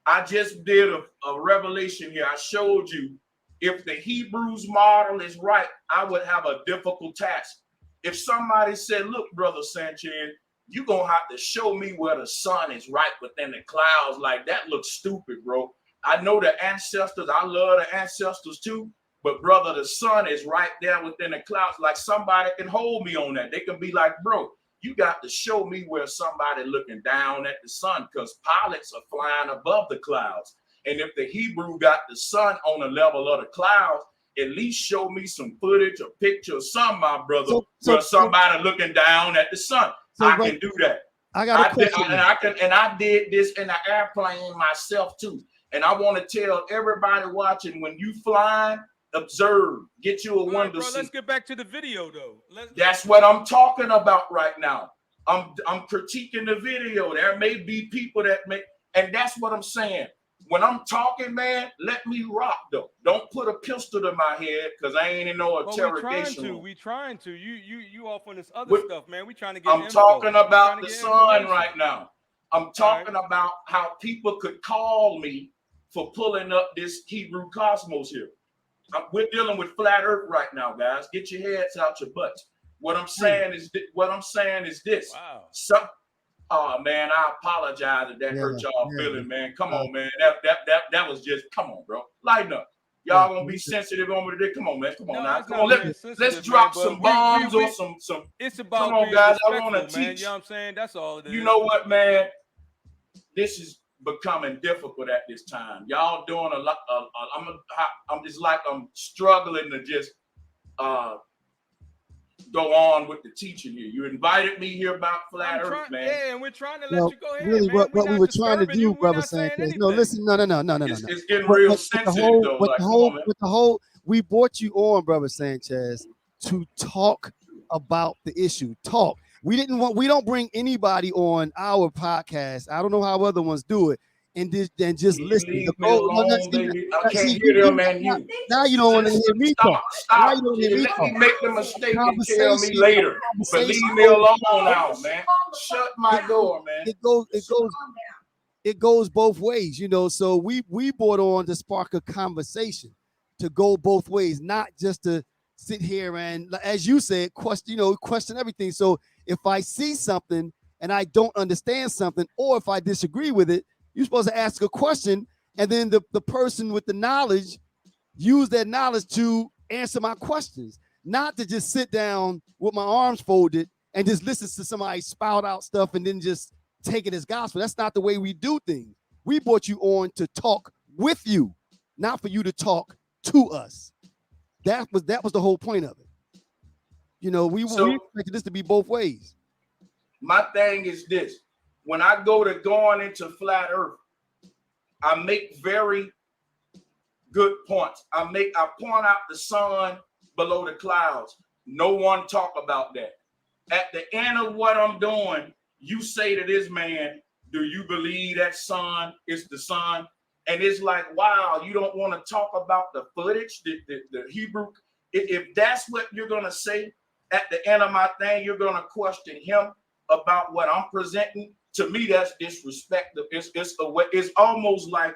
Speaker 3: I just did a revelation here. I showed you if the Hebrews model is right, I would have a difficult task. If somebody said, look, Brother Sanchez, you're going to have to show me where the sun is right within the clouds. Like, that looks stupid, bro. I know the ancestors. I love the ancestors too. But, brother, the sun is right there within the clouds. Like, somebody can hold me on that. They can be like, bro, you got to show me where somebody looking down at the sun, because pilots are flying above the clouds. And if the Hebrew got the sun on the level of the clouds, at least show me some footage or picture or something, my brother, where somebody looking down at the sun. I can do that.
Speaker 1: I got a question.
Speaker 3: I did this in an airplane myself too. And I want to tell everybody watching, when you flying, observe, get you a window seat.
Speaker 2: Let's get back to the video though.
Speaker 3: That's what I'm talking about right now. I'm critiquing the video. There may be people that and that's what I'm saying. When I'm talking, man, let me rock though. Don't put a pistol to my head, because I ain't in no interrogation.
Speaker 2: We trying to. You off on this other stuff, man. We trying to get.
Speaker 3: I'm talking about the sun right now. I'm talking about how people could call me for pulling up this Hebrew cosmos here. We're dealing with flat Earth right now, guys. Get your heads out your butts. What I'm saying is this.
Speaker 2: Wow.
Speaker 3: Oh man, I apologize if that hurt y'all feeling, man. Come on, man. That was just, come on, bro. Lighten up. Y'all gonna be sensitive on me today. Come on, man. Come on now. Come on. Let's drop some bombs or some.
Speaker 2: It's about,
Speaker 3: come on, guys. I want to teach.
Speaker 2: Man, you know what I'm saying? That's all it is.
Speaker 3: You know what, man? This is becoming difficult at this time. Y'all doing a lot. I'm just like, I'm struggling to just go on with the teaching here. You invited me here about flat Earth, man.
Speaker 2: Yeah, and we're trying to let you go ahead.
Speaker 1: Really,
Speaker 2: man.
Speaker 1: what we were trying to do, Brother Sanchez. No, listen, no.
Speaker 3: It's getting real sensitive though.
Speaker 1: We brought you on, Brother Sanchez, to talk about the issue. We don't bring anybody on our podcast. I don't know how other ones do it. And just listen.
Speaker 3: Leave me alone, baby. I can't hear them, man.
Speaker 1: Now you don't want to hear me talk.
Speaker 3: Stop. Let me make the mistake and tell me later. But leave me alone now, man. Shut my door, man.
Speaker 1: It goes both ways, you know. So we brought on to spark a conversation, to go both ways, not just to sit here and, as you said, question everything. So if I see something and I don't understand something, or if I disagree with it, you're supposed to ask a question, and then the person with the knowledge use that knowledge to answer my questions, not to just sit down with my arms folded and just listen to somebody spout out stuff and then just take it as gospel. That's not the way we do things. We brought you on to talk with you, not for you to talk to us. That was the whole point of it. You know, we expected this to be both ways.
Speaker 3: My thing is this. When I go to going into flat Earth, I make very good points. I point out the sun below the clouds. No one talk about that. At the end of what I'm doing, you say to this man, do you believe that sun is the sun? And it's like, wow, you don't want to talk about the footage, the Hebrew. If that's what you're going to say at the end of my thing, you're going to question him about what I'm presenting. To me, that's disrespectful. It's almost like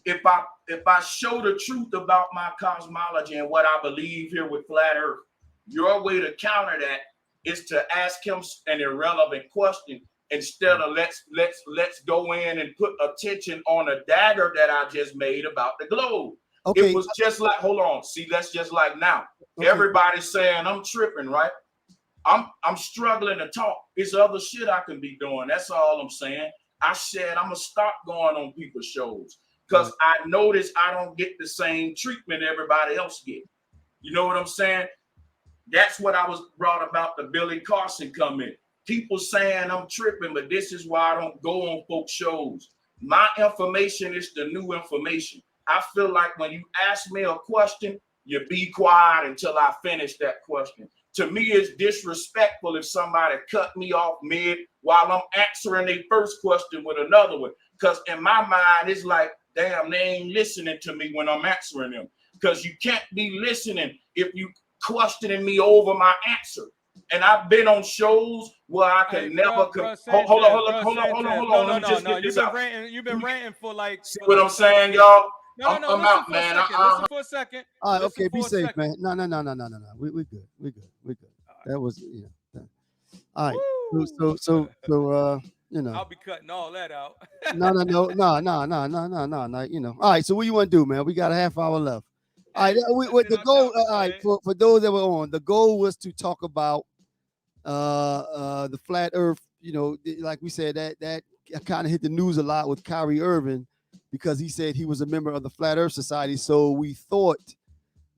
Speaker 3: if I show the truth about my cosmology and what I believe here with flat Earth, your way to counter that is to ask him an irrelevant question instead of let's go in and put attention on a dagger that I just made about the globe. Okay. It was just like, hold on, see, that's just like now. Okay. Everybody's saying I'm tripping, right? I'm struggling to talk. It's other shit I can be doing. That's all I'm saying. I said I'm gonna stop going on people's shows because I notice I don't get the same treatment everybody else get. You know what I'm saying? That's what I was brought about the Billy Carson comment. People saying I'm tripping, but this is why I don't go on folks' shows. My information is the new information. I feel like when you ask me a question, you be quiet until I finish that question. To me, it's disrespectful if somebody cut me off mid while I'm answering their first question with another one. Because in my mind, it's like, damn, they ain't listening to me when I'm answering them. Because you can't be listening if you questioning me over my answer. And I've been on shows where I can never hold on. Let me just get this out.
Speaker 2: You've been ranting for like.
Speaker 3: See what I'm saying, y'all?
Speaker 2: No.
Speaker 3: I'm out, man.
Speaker 2: Listen for a second.
Speaker 1: All right, okay, be safe, man. No. We good. That was All right. So
Speaker 2: I'll be cutting all that out.
Speaker 1: No. All right. So what you want to do, man? We got a half hour left. All right. With the goal. All right. For those that were on, the goal was to talk about the flat Earth. Like we said, that kind of hit the news a lot with Kyrie Irving because he said he was a member of the Flat Earth Society. So we thought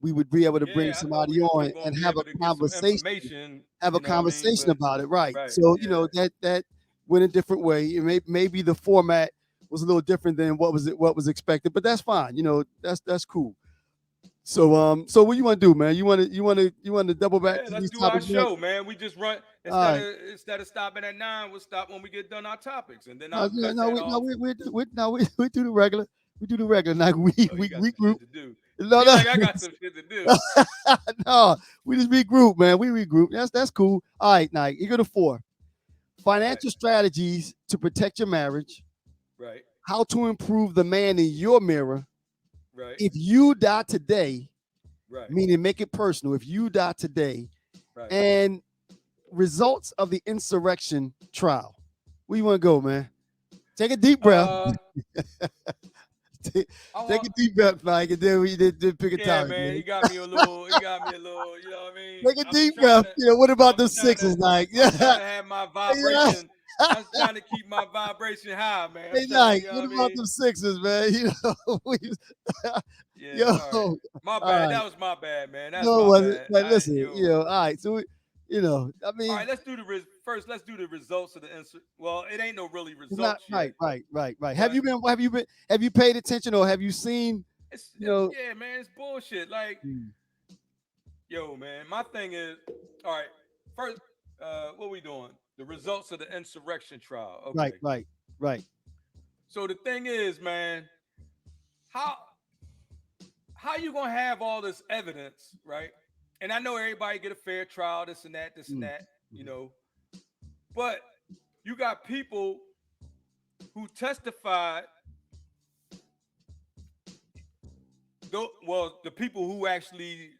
Speaker 1: we would be able to bring somebody on and have a conversation. Have a conversation about it, right? So that went a different way. Maybe the format was a little different than what was expected, but that's fine. That's cool. So what you want to do, man? You want to double back?
Speaker 2: Let's do our show, man. We just run instead of stopping at 9. We'll stop when we get done our topics, and then we do the regular. We do the regular. Like we regroup. No, I got some shit to do.
Speaker 1: No, we just regroup, man. We regroup. That's cool. All right, now you go to 4. Financial strategies to protect your marriage.
Speaker 2: Right.
Speaker 1: How to improve the man in your mirror.
Speaker 2: Right.
Speaker 1: If you die today,
Speaker 2: right.
Speaker 1: Meaning make it personal. If you die today,
Speaker 2: right.
Speaker 1: And results of the insurrection trial. Where you want to go, man? Take a deep breath. Take a deep breath, Mike, and then we did pick a topic.
Speaker 2: Man, you got me a little. You know what I mean?
Speaker 1: Take a deep breath. What about the Sixers, Mike?
Speaker 2: I'm trying to have my vibration. I'm trying to keep my vibration high, man.
Speaker 1: Hey, Mike, what about the Sixers, man?
Speaker 2: Yo, my bad. Right. That was my bad, man. That's
Speaker 1: no,
Speaker 2: my bad.
Speaker 1: But listen, all right. So I mean,
Speaker 2: all right. Let's do the first. Let's do the results of the Well, it ain't no really results.
Speaker 1: Right. Have you paid attention or have you seen?
Speaker 2: Yeah, man, it's bullshit. Like, yo, man, my thing is, all right. First, what we doing? The results of the insurrection trial. Okay.
Speaker 1: Right.
Speaker 2: So the thing is, man, how you gonna have all this evidence, right? And I know everybody get a fair trial, this and that, but you got people who testified. Well, the people who actually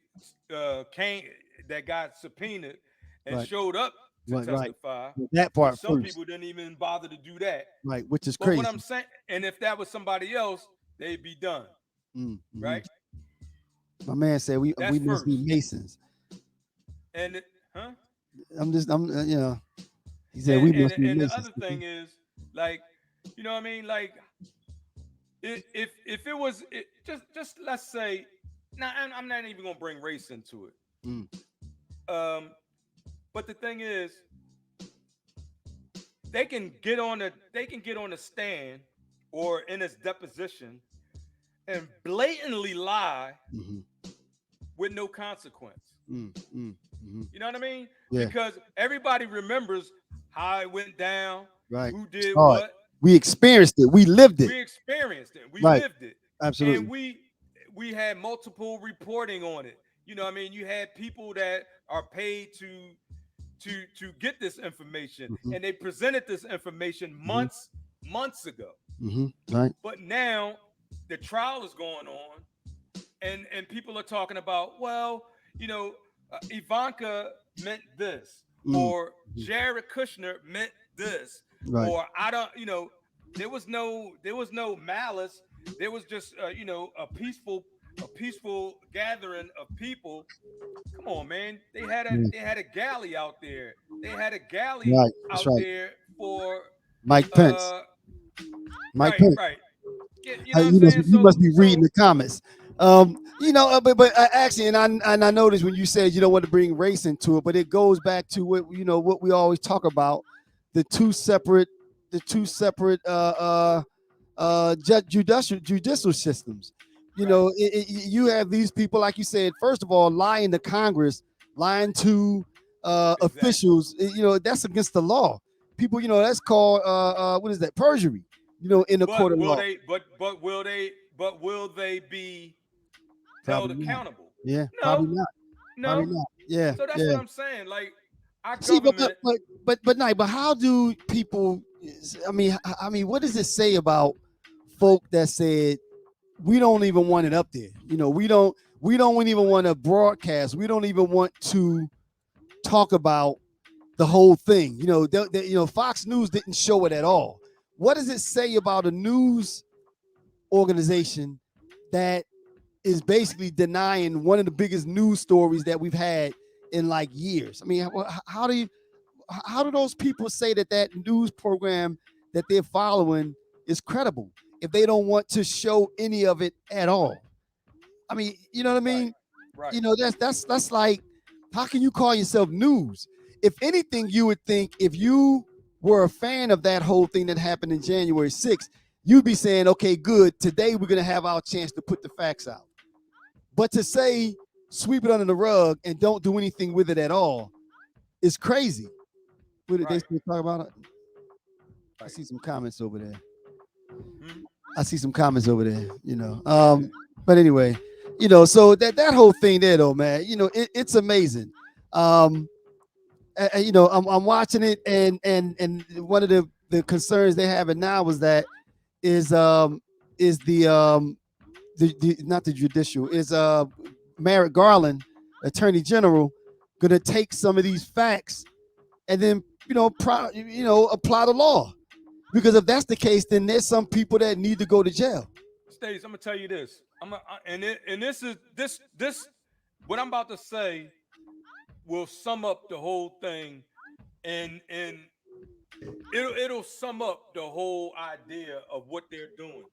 Speaker 2: came that got subpoenaed and showed up to testify.
Speaker 1: That part.
Speaker 2: Some people didn't even bother to do that.
Speaker 1: Right, which is crazy.
Speaker 2: What I'm saying, and if that was somebody else, they'd be done. Right.
Speaker 1: My man said we must be Masons.
Speaker 2: And
Speaker 1: he said we must be Masons.
Speaker 2: And the other thing is, like, you know what I mean? Like, if it was just let's say, now I'm not even gonna bring race into it. But the thing is, they can get on a stand or in his deposition and blatantly lie with no consequence. You know what I mean?
Speaker 1: Yeah.
Speaker 2: Because everybody remembers how it went down,
Speaker 1: right?
Speaker 2: Who did what?
Speaker 1: We experienced it. We lived it.
Speaker 2: We experienced it. We lived it.
Speaker 1: Absolutely.
Speaker 2: And we had multiple reporting on it. You know what I mean? You had people that are paid to get this information, and they presented this information months ago.
Speaker 1: Right.
Speaker 2: But now the trial is going on, and people are talking about, well, Ivanka meant this, or Jared Kushner meant this, or I don't, there was no malice. There was just a peaceful gathering of people. Come on, man. They had a galley out there. They had a galley out there for
Speaker 1: Mike Pence.
Speaker 2: Mike Pence. Right.
Speaker 1: You must be reading the comments. But actually, and I noticed when you said you don't want to bring race into it, but it goes back to what we always talk about, the two separate judicial systems. You know, you have these people, like you said, first of all, lying to Congress, lying to officials. You know, that's against the law. People, you know, that's called what is that? Perjury. You know, in the court
Speaker 2: But
Speaker 1: of
Speaker 2: will
Speaker 1: law.
Speaker 2: they? But will they be held
Speaker 1: Probably not.
Speaker 2: accountable?
Speaker 1: Yeah, probably
Speaker 2: No,
Speaker 1: not. Probably
Speaker 2: no.
Speaker 1: not. Yeah,
Speaker 2: So that's
Speaker 1: yeah.
Speaker 2: what I'm saying. Like our
Speaker 1: See,
Speaker 2: government.
Speaker 1: but how do people? I mean, what does it say about folk that said we don't even want it up there? You know, we don't even want to broadcast. We don't even want to talk about the whole thing. You know, you know, Fox News didn't show it at all. What does it say about a news organization that is basically denying one of the biggest news stories that we've had in like years? I mean, how do those people say that that news program that they're following is credible if they don't want to show any of it at all? I mean, you know what I
Speaker 2: Right.
Speaker 1: mean?
Speaker 2: Right.
Speaker 1: You know, that's like, how can you call yourself news? If anything, you would think if you were a fan of that whole thing that happened in January 6th, you'd be saying, okay, good, today we're gonna have our chance to put the facts out. But to say sweep it under the rug and don't do anything with it at all is crazy. What did they
Speaker 2: Right.
Speaker 1: still talk about it? I
Speaker 2: Right.
Speaker 1: see some comments over there.
Speaker 2: Hmm?
Speaker 1: I see some comments over there, you know. But anyway, you know, so that whole thing there though, man, you know, it's amazing. Um, you know, I'm watching it, and one of the concerns they have it now was that is is the not the judicial is Merrick Garland, Attorney General, gonna take some of these facts and then apply the law. Because if that's the case, then there's some people that need to go to jail.
Speaker 2: Stace, I'm gonna tell you this. And this is this what I'm about to say will sum up the whole thing, and it'll sum up the whole idea of what they're doing,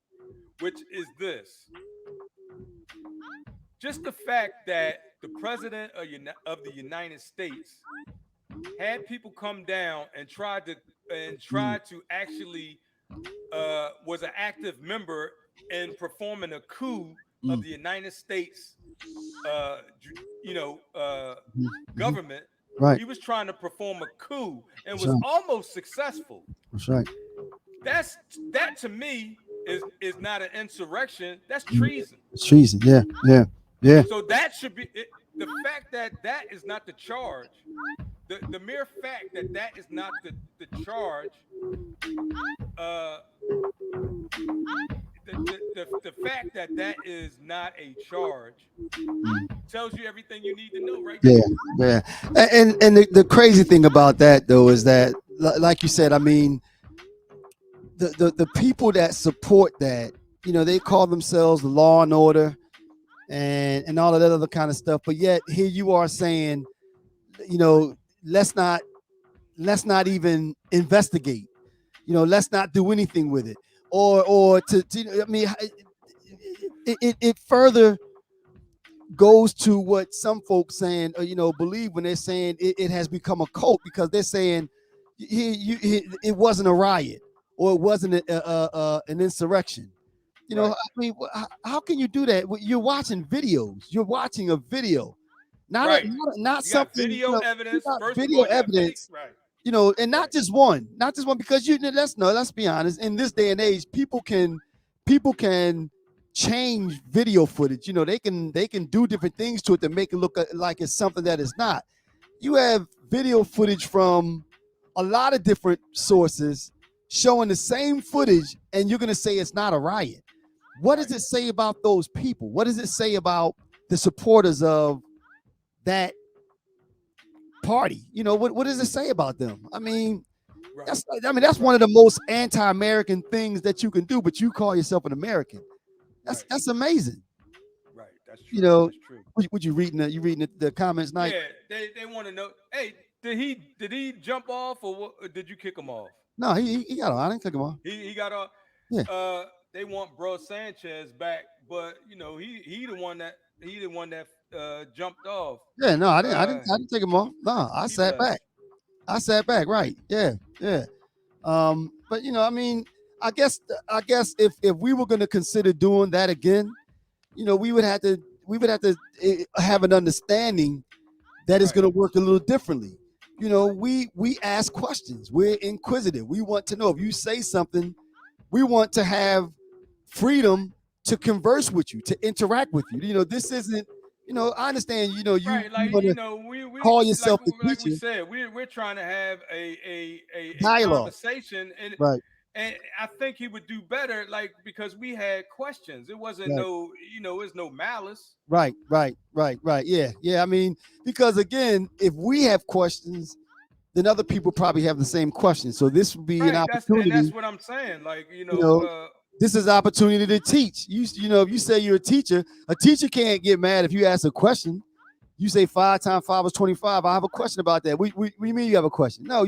Speaker 2: which is this: just the fact that the president of the United States had people come down and try to actually was an active member in performing a coup of
Speaker 1: Mm.
Speaker 2: the United States, uh,
Speaker 1: Mm-hmm.
Speaker 2: government.
Speaker 1: Right.
Speaker 2: He was trying to perform a coup and
Speaker 1: That's
Speaker 2: was
Speaker 1: right.
Speaker 2: almost successful.
Speaker 1: That's right.
Speaker 2: That to me is not an insurrection. That's
Speaker 1: Mm.
Speaker 2: treason.
Speaker 1: It's treason. Yeah. Yeah. Yeah.
Speaker 2: So that should be the fact that that is not the charge. The mere fact that that is not the charge. Uh, the fact that that is not a charge tells you everything you need to know right
Speaker 1: Yeah.
Speaker 2: there.
Speaker 1: Yeah. And the crazy thing about that though is that, like you said, I mean, the people that support that, you know, they call themselves the law and order and all of that other kind of stuff. But yet here you are saying, you know, let's not even investigate. You know, let's not do anything with it. Or to I mean, it further goes to what some folks saying, you know, believe when they're saying it has become a cult, because they're saying it wasn't a riot or it wasn't an insurrection. You know,
Speaker 2: Right.
Speaker 1: I mean, how can you do that? You're watching videos. You're watching a video,
Speaker 2: Right.
Speaker 1: not
Speaker 2: You got
Speaker 1: something. You
Speaker 2: video
Speaker 1: know, you
Speaker 2: evidence.
Speaker 1: got
Speaker 2: First of
Speaker 1: video
Speaker 2: all, you got video.
Speaker 1: evidence.
Speaker 2: Right.
Speaker 1: You know, and
Speaker 2: Right.
Speaker 1: not just one, because let's be honest. In this day and age, people can change video footage. You know, they can do different things to it to make it look like it's something that it's not. You have video footage from a lot of different sources showing the same footage, and you're gonna say it's not a riot. What
Speaker 2: Right.
Speaker 1: does it say about those people? What does it say about the supporters of that party? You know, what does it say about them?
Speaker 2: Right.
Speaker 1: That's one
Speaker 2: Right.
Speaker 1: of the most anti-American things that you can do, but you call yourself an American.
Speaker 2: Right.
Speaker 1: That's amazing.
Speaker 2: Right. That's
Speaker 1: You
Speaker 2: true.
Speaker 1: know,
Speaker 2: That's true.
Speaker 1: would you reading the comments, Night?
Speaker 2: Yeah. They want to know. Hey, did he jump off or what, or did you kick him off?
Speaker 1: No, he got on. I didn't click him off.
Speaker 2: He got off.
Speaker 1: Yeah.
Speaker 2: They want Bro Sanchez back, but you know he the one that jumped off.
Speaker 1: Yeah, no,
Speaker 2: Uh,
Speaker 1: I didn't take him off. No, I
Speaker 2: he
Speaker 1: sat
Speaker 2: left.
Speaker 1: back. I sat back, right. Yeah, yeah. But you know, I mean, I guess if we were gonna consider doing that again, we would have to have an understanding that is
Speaker 2: Right.
Speaker 1: going to work a little differently. We ask questions. We're inquisitive. We want to know. If you say something, we want to have freedom to converse with you, to interact with you. This isn't. I understand. You
Speaker 2: Right, like
Speaker 1: want to
Speaker 2: we
Speaker 1: call
Speaker 2: like
Speaker 1: yourself a
Speaker 2: like we
Speaker 1: teacher.
Speaker 2: said, we're trying to have a
Speaker 1: Dialogue.
Speaker 2: conversation, and
Speaker 1: Right.
Speaker 2: I think he would do better, like, because we had questions. It wasn't
Speaker 1: Right.
Speaker 2: no, it's no malice.
Speaker 1: Right. Yeah. I mean, because again, if we have questions, then other people probably have the same questions. So this would be an
Speaker 2: Right, that's
Speaker 1: opportunity.
Speaker 2: what I'm saying. Like,
Speaker 1: You know, this is an opportunity to teach. If you say you're a teacher can't get mad if you ask a question. You say 5 times 5 is 25. I have a question about that. We mean you have a question? No,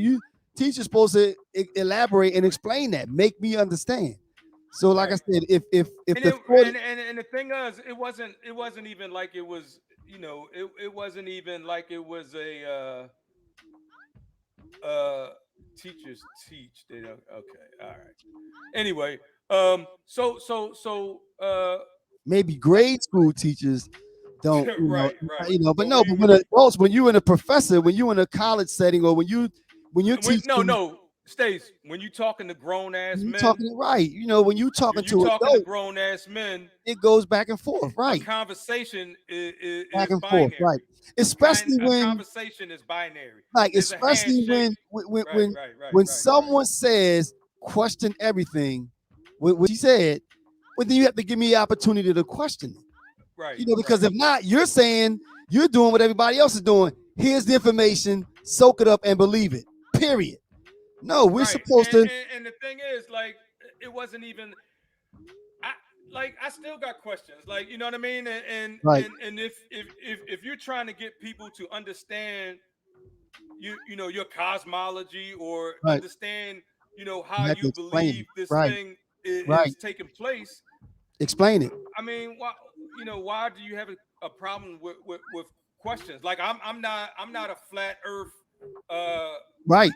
Speaker 1: teacher's supposed to elaborate and explain that. Make me understand. So, like I
Speaker 2: right.
Speaker 1: said, if
Speaker 2: And
Speaker 1: the
Speaker 2: it,
Speaker 1: 40,
Speaker 2: and the thing is, it wasn't even like it was, it wasn't even like it was a teachers teach. They don't. Okay, all right. Anyway,
Speaker 1: maybe
Speaker 2: let's
Speaker 1: grade school teachers don't,
Speaker 2: right.
Speaker 1: but
Speaker 2: But
Speaker 1: no, but when adults, when you in a professor, when you in a college setting, or when you're teaching,
Speaker 2: no, Stace, when you talking to grown ass
Speaker 1: you
Speaker 2: men,
Speaker 1: talking it right. When you talking
Speaker 2: when you
Speaker 1: to
Speaker 2: talking to
Speaker 1: adults,
Speaker 2: grown ass men,
Speaker 1: it goes back and forth,
Speaker 2: a
Speaker 1: right?
Speaker 2: conversation
Speaker 1: Back
Speaker 2: is
Speaker 1: and forth, right?
Speaker 2: binary.
Speaker 1: Especially
Speaker 2: A
Speaker 1: when,
Speaker 2: conversation is binary.
Speaker 1: like,
Speaker 2: There's a
Speaker 1: especially
Speaker 2: handshake.
Speaker 1: when when
Speaker 2: Right,
Speaker 1: when
Speaker 2: right, right,
Speaker 1: when
Speaker 2: right, right,
Speaker 1: someone says question everything, what he said, well, then you have to give me the opportunity to question it.
Speaker 2: right,
Speaker 1: Because
Speaker 2: right,
Speaker 1: if not, you're saying you're doing what everybody else is doing. Here's the information, soak it up and believe it. Period. No, we're
Speaker 2: right.
Speaker 1: supposed to.
Speaker 2: And the thing is, like, it wasn't even. I I still got questions, like, you know what I mean,
Speaker 1: Right,
Speaker 2: and if you're trying to get people to understand your cosmology, or
Speaker 1: right.
Speaker 2: understand how
Speaker 1: You have to
Speaker 2: you
Speaker 1: explain it.
Speaker 2: believe this
Speaker 1: Right,
Speaker 2: thing
Speaker 1: right.
Speaker 2: is taking place.
Speaker 1: Explain it.
Speaker 2: I mean, why do you have a problem with questions? Like, I'm not a flat earth, uh
Speaker 1: Right.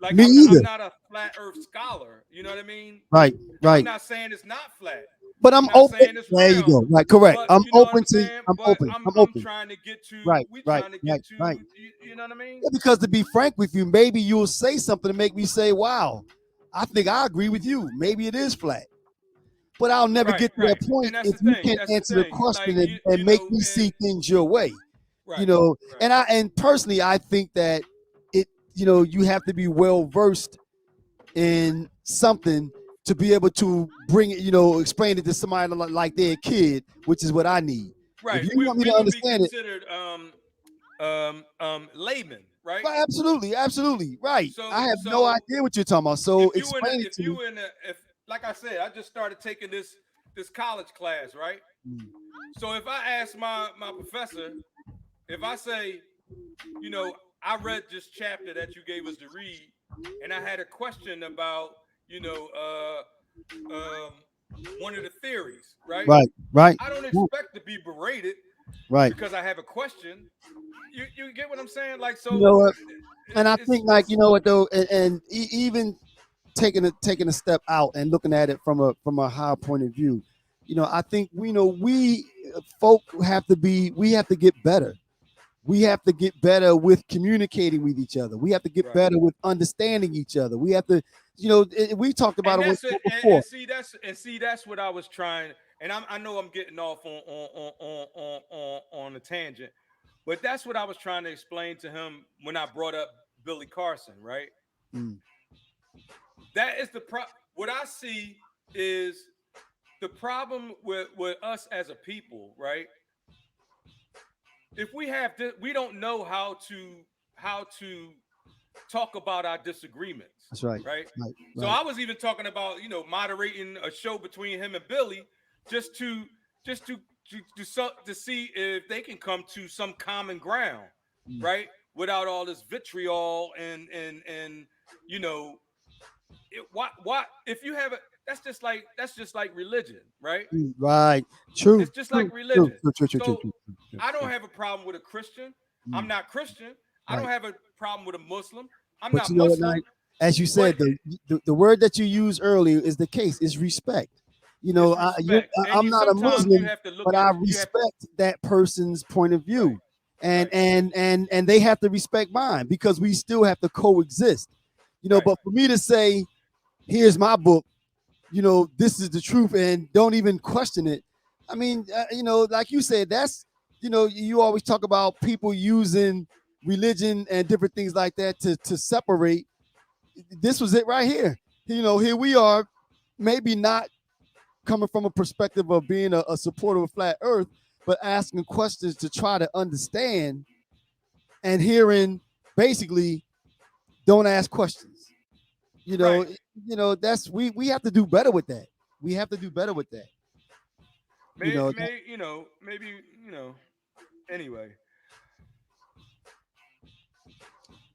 Speaker 2: like,
Speaker 1: Me
Speaker 2: I'm
Speaker 1: either.
Speaker 2: not a flat earth scholar, you know what I mean?
Speaker 1: Right,
Speaker 2: I'm
Speaker 1: right.
Speaker 2: not saying it's not flat.
Speaker 1: But
Speaker 2: I'm
Speaker 1: I'm
Speaker 2: not
Speaker 1: open.
Speaker 2: saying it's
Speaker 1: There you
Speaker 2: round,
Speaker 1: go. Right, correct.
Speaker 2: but
Speaker 1: I'm
Speaker 2: you know what
Speaker 1: open
Speaker 2: I'm
Speaker 1: to.
Speaker 2: saying.
Speaker 1: I'm
Speaker 2: But
Speaker 1: open. I'm
Speaker 2: I'm
Speaker 1: open.
Speaker 2: trying to get to.
Speaker 1: Right,
Speaker 2: We
Speaker 1: right,
Speaker 2: trying to
Speaker 1: right,
Speaker 2: get to.
Speaker 1: right.
Speaker 2: You know what I mean?
Speaker 1: Yeah, because to be frank with you, maybe you'll say something to make me say, "Wow, I think I agree with you. Maybe it is flat." But I'll never
Speaker 2: Right,
Speaker 1: get to that
Speaker 2: right.
Speaker 1: point
Speaker 2: And that's
Speaker 1: if
Speaker 2: the
Speaker 1: you
Speaker 2: thing.
Speaker 1: can't
Speaker 2: That's the
Speaker 1: answer the
Speaker 2: thing.
Speaker 1: question
Speaker 2: Like,
Speaker 1: and make me see
Speaker 2: and
Speaker 1: things your way.
Speaker 2: right, right.
Speaker 1: And personally, I think that it, you have to be well versed in something to be able to bring it, explain it to somebody like their kid, which is what I need. If
Speaker 2: Right.
Speaker 1: you want me
Speaker 2: We
Speaker 1: to
Speaker 2: would be
Speaker 1: understand it,
Speaker 2: considered laymen, right?
Speaker 1: right, absolutely, right. I have no
Speaker 2: So
Speaker 1: idea what you're talking about. So explain it
Speaker 2: if
Speaker 1: to me.
Speaker 2: you in a if like I said, I just started taking this college class, right?
Speaker 1: Mm.
Speaker 2: So if I ask my professor, if I say, I read this chapter that you gave us to read, and I had a question about, um, one of the theories, right?
Speaker 1: Right, right,
Speaker 2: I don't expect to be berated
Speaker 1: right.
Speaker 2: because I have a question. You get what I'm saying? Like,
Speaker 1: You
Speaker 2: so
Speaker 1: know what? And I think, like, you
Speaker 2: it's
Speaker 1: know what though, and even taking a step out and looking at it from a higher point of view, I think we folk we have to get better. We have to get better with communicating with each other. We have to get
Speaker 2: right.
Speaker 1: better with understanding each other. We have to, we talked about
Speaker 2: And
Speaker 1: it
Speaker 2: that's it.
Speaker 1: before.
Speaker 2: And see that's what I was trying. And I know I'm getting off on a tangent, but that's what I was trying to explain to him when I brought up Billy Carson. Right.
Speaker 1: Mm,
Speaker 2: That is what I see is the problem with us as a people. Right. If we have this, we don't know how to talk about our disagreements,
Speaker 1: that's right.
Speaker 2: right?
Speaker 1: Right.
Speaker 2: So
Speaker 1: Right.
Speaker 2: I was even talking about, moderating a show between him and Billy, just to to see if they can come to some common ground,
Speaker 1: Mm,
Speaker 2: right? Without all this vitriol and you know what if you have a that's just like religion, right?
Speaker 1: right. True.
Speaker 2: It's just like
Speaker 1: True. True.
Speaker 2: religion.
Speaker 1: True. True. True. True.
Speaker 2: So
Speaker 1: True. True,
Speaker 2: I
Speaker 1: true.
Speaker 2: don't have a problem with a Christian. I'm
Speaker 1: Mm,
Speaker 2: not Christian. I don't
Speaker 1: right.
Speaker 2: have a problem with a Muslim. I'm
Speaker 1: But
Speaker 2: not
Speaker 1: you know what, now,
Speaker 2: Muslim.
Speaker 1: as you
Speaker 2: But
Speaker 1: said, the word that you used earlier is the case. Is respect. You
Speaker 2: It's
Speaker 1: know,
Speaker 2: respect, and
Speaker 1: I'm
Speaker 2: you
Speaker 1: not a
Speaker 2: sometimes you
Speaker 1: Muslim,
Speaker 2: have to look
Speaker 1: but
Speaker 2: at
Speaker 1: I
Speaker 2: you have to
Speaker 1: respect that person's point of
Speaker 2: right,
Speaker 1: view, and
Speaker 2: right,
Speaker 1: and they have to respect mine because we still have to coexist. You know,
Speaker 2: right,
Speaker 1: but for me to say, here's my book, you know, this is the truth, and don't even question it. I mean, you know, like you said, that's, you know, you always talk about people using religion and different things like that to separate. This was it right here. You know, here we are, maybe not coming from a perspective of being a supporter of flat earth, but asking questions to try to understand, and hearing basically, don't ask questions. You
Speaker 2: right.
Speaker 1: know, that's, we have to do better with that. We have to do better with that. You know,
Speaker 2: Maybe anyway.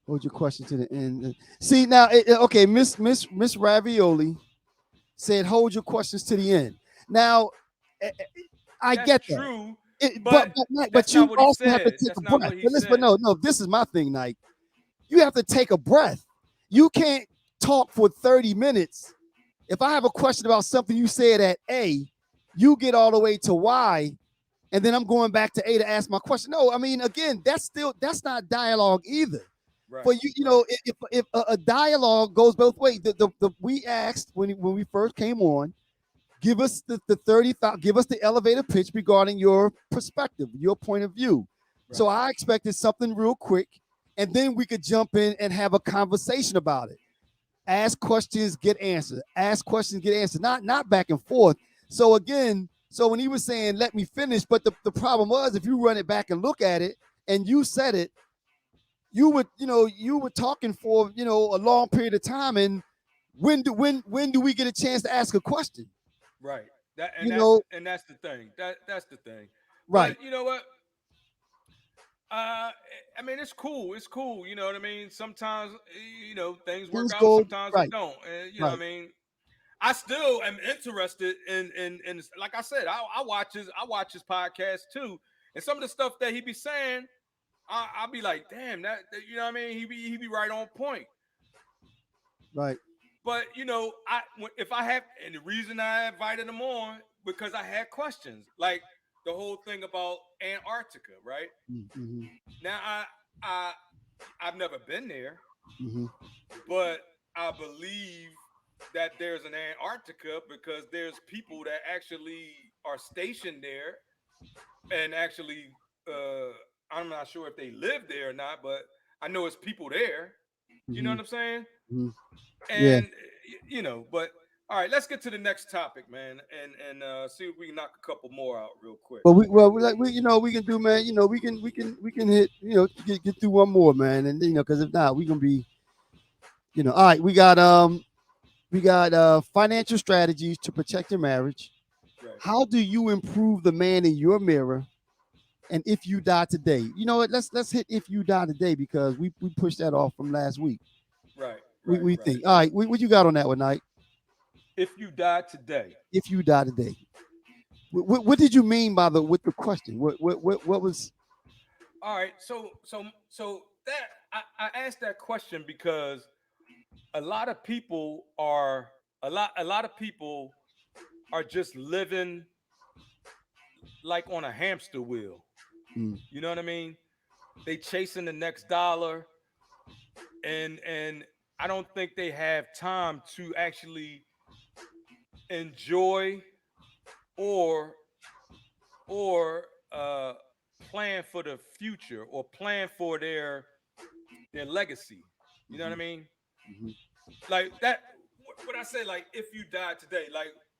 Speaker 1: hold your question to the end. See now, okay, Miss Ravioli said, hold your questions to the end. Now, eh, eh, I
Speaker 2: That's
Speaker 1: get that.
Speaker 2: true,
Speaker 1: It,
Speaker 2: but that's
Speaker 1: but
Speaker 2: not
Speaker 1: you
Speaker 2: what he
Speaker 1: also have to
Speaker 2: said.
Speaker 1: take
Speaker 2: That's
Speaker 1: a
Speaker 2: not
Speaker 1: breath.
Speaker 2: what he
Speaker 1: But listen, but
Speaker 2: said.
Speaker 1: no, this is my thing, Nike. You have to take a breath. You can't talk for 30 minutes. If I have a question about something you said at A, you get all the way to Y, and then I'm going back to A to ask my question. No, I mean, again, that's not dialogue either. For
Speaker 2: Right,
Speaker 1: you, you
Speaker 2: right,
Speaker 1: know, if a dialogue goes both ways, we asked when we first came on, give us the 30,000, give us the elevator pitch regarding your perspective, your point of view. So
Speaker 2: right,
Speaker 1: I expected something real quick, and then we could jump in and have a conversation about it. Ask questions, get answers. Ask questions, get answers. Not back and forth. So again, so when he was saying let me finish, but the problem was, if you run it back and look at it, and you said it, you were talking for, a long period of time, and when do we get a chance to ask a question?
Speaker 2: right. That and
Speaker 1: You
Speaker 2: that's
Speaker 1: know,
Speaker 2: and that's the thing. That's the thing.
Speaker 1: right.
Speaker 2: But you know what? Uh, I mean, it's cool. It's cool. You know what I mean? Sometimes, things work
Speaker 1: Things
Speaker 2: out.
Speaker 1: go
Speaker 2: Sometimes they
Speaker 1: right,
Speaker 2: don't. And you know what
Speaker 1: right.
Speaker 2: I mean? I still am interested in like I said, I watch his podcast too. And some of the stuff that he be saying, I'll be like, damn, you know what I mean? He be right on point.
Speaker 1: Right.
Speaker 2: But if I have, and the reason I invited him on because I had questions, like the whole thing about Antarctica, right?
Speaker 1: Mm-hmm.
Speaker 2: Now I I've never been there,
Speaker 1: Mm-hmm.
Speaker 2: but I believe that there's an Antarctica because there's people that actually are stationed there and actually I'm not sure if they live there or not, but I know it's people there. You know
Speaker 1: Mm-hmm.
Speaker 2: what I'm saying?
Speaker 1: Mm-hmm. Yeah.
Speaker 2: And but all right, let's get to the next topic, man, and see if we can knock a couple more out real quick.
Speaker 1: But we can do, man. We can hit, get through one more, man, and because if not, we gonna be, all right. We got financial strategies to protect your marriage.
Speaker 2: Right,
Speaker 1: How do you improve the man in your mirror? And if you die today, you know what? Let's hit if you die today, because we pushed that off from last week.
Speaker 2: right,
Speaker 1: We,
Speaker 2: right,
Speaker 1: we
Speaker 2: right.
Speaker 1: think, all right. What you got on that one, Night?
Speaker 2: If you die today,
Speaker 1: If you die today, what did you mean by with the question? What was?
Speaker 2: all right. So that I asked that question because a lot of people are a lot of people are just living like on a hamster wheel.
Speaker 1: Mm,
Speaker 2: You know what I mean? They chasing the next dollar, and I don't think they have time to actually enjoy or or uh plan for the future or plan for their legacy. You know what I
Speaker 1: mhm,
Speaker 2: mean?
Speaker 1: mhm,
Speaker 2: Like that. What I say, like if you died today,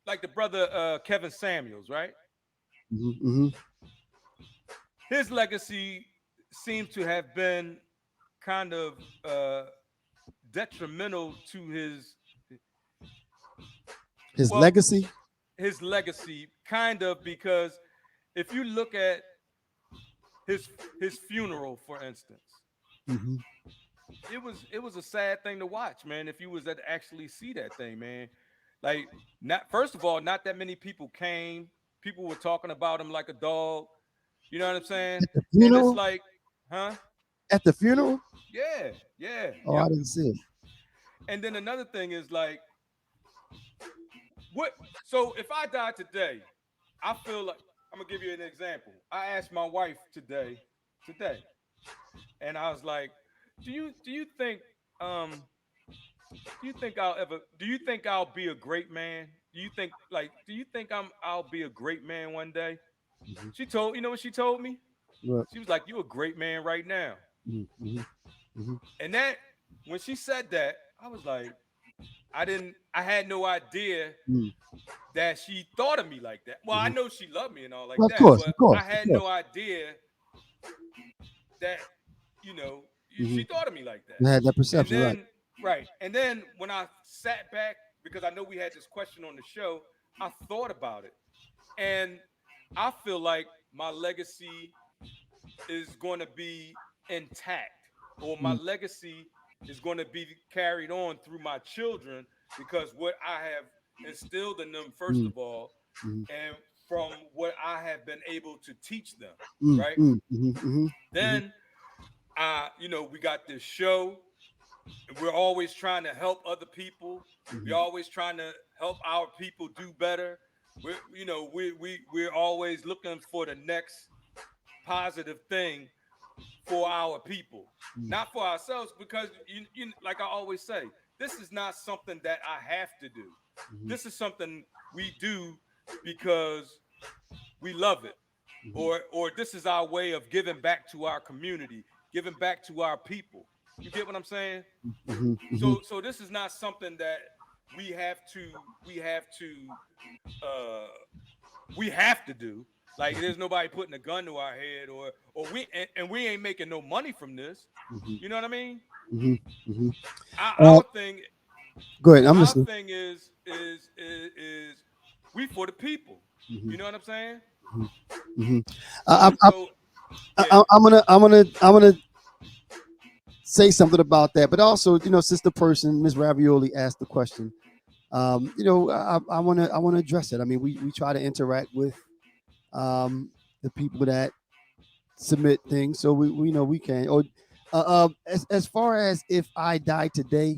Speaker 2: like the brother Kevin Samuels, right?
Speaker 1: mhm, mhm.
Speaker 2: His legacy seems to have been kind of uh, detrimental to
Speaker 1: His
Speaker 2: well
Speaker 1: legacy.
Speaker 2: his legacy, kind of, because if you look at his funeral, for instance,
Speaker 1: Hmm.
Speaker 2: it was a sad thing to watch, man. If you was to actually see that thing, man, like, not first of all, not that many people came. People were talking about him like a dog. You know what I'm saying?
Speaker 1: At the
Speaker 2: And it's
Speaker 1: funeral.
Speaker 2: like, huh?
Speaker 1: At the funeral.
Speaker 2: Yeah, yeah,
Speaker 1: Oh, I
Speaker 2: yep.
Speaker 1: didn't see it.
Speaker 2: And then another thing is like, what? So if I die today, I feel like I'm gonna give you an example. I asked my wife today, and I was like, do you think um do you think I'll be a great man? Do you think I'll be a great man one day?
Speaker 1: Mhm.
Speaker 2: She told you know what she told me?
Speaker 1: Right.
Speaker 2: She was like, "You a great man right now."
Speaker 1: Mhm, mhm, mhm,
Speaker 2: And that when she said that, I was like, I had no idea
Speaker 1: mhm.
Speaker 2: that she thought of me like that. Well, I
Speaker 1: Mhm.
Speaker 2: know she loved me and all like
Speaker 1: Well,
Speaker 2: that, but
Speaker 1: of course,
Speaker 2: I
Speaker 1: of
Speaker 2: had
Speaker 1: course.
Speaker 2: no idea that, you know,
Speaker 1: Hmm.
Speaker 2: she thought of me like that.
Speaker 1: You had that
Speaker 2: And
Speaker 1: perception, right?
Speaker 2: then, right. And then when I sat back, because I know we had this question on the show, I thought about it. And I feel like my legacy is going to be intact, or my
Speaker 1: Mm,
Speaker 2: legacy is going to be carried on through my children, because what I have instilled in them, first
Speaker 1: mm,
Speaker 2: of all,
Speaker 1: mm,
Speaker 2: and from what I have been able to teach them,
Speaker 1: mm,
Speaker 2: right?
Speaker 1: mm, mhm, mhm, mhm,
Speaker 2: Then we got this show, and we're always trying to help other people. We're
Speaker 1: mhm,
Speaker 2: always trying to help our people do better. We're always looking for the next positive thing for our people,
Speaker 1: mm,
Speaker 2: not for ourselves, because like I always say, this is not something that I have to do.
Speaker 1: mhm,
Speaker 2: This is something we do because we love it,
Speaker 1: mhm,
Speaker 2: or this is our way of giving back to our community, giving back to our people. You get what I'm saying?
Speaker 1: mhm, mhm.
Speaker 2: So this is not something that we have to we have to uh we have to do. Like, there's nobody putting a gun to our head, and we ain't making no money from this.
Speaker 1: Mhm,
Speaker 2: You know what I mean?
Speaker 1: mhm, mhm.
Speaker 2: Our,
Speaker 1: Uh,
Speaker 2: our thing
Speaker 1: Go ahead. I'm
Speaker 2: our
Speaker 1: listening.
Speaker 2: thing is we for the people.
Speaker 1: Mhm,
Speaker 2: You know what I'm saying?
Speaker 1: mhm, mhm.
Speaker 2: So so yeah.
Speaker 1: I'm gonna say something about that, but also, since the person, Miss Ravioli, asked the question, I want to address it. I mean, we try to interact with the people that submit things, so we know we can. Or as far as if I die today,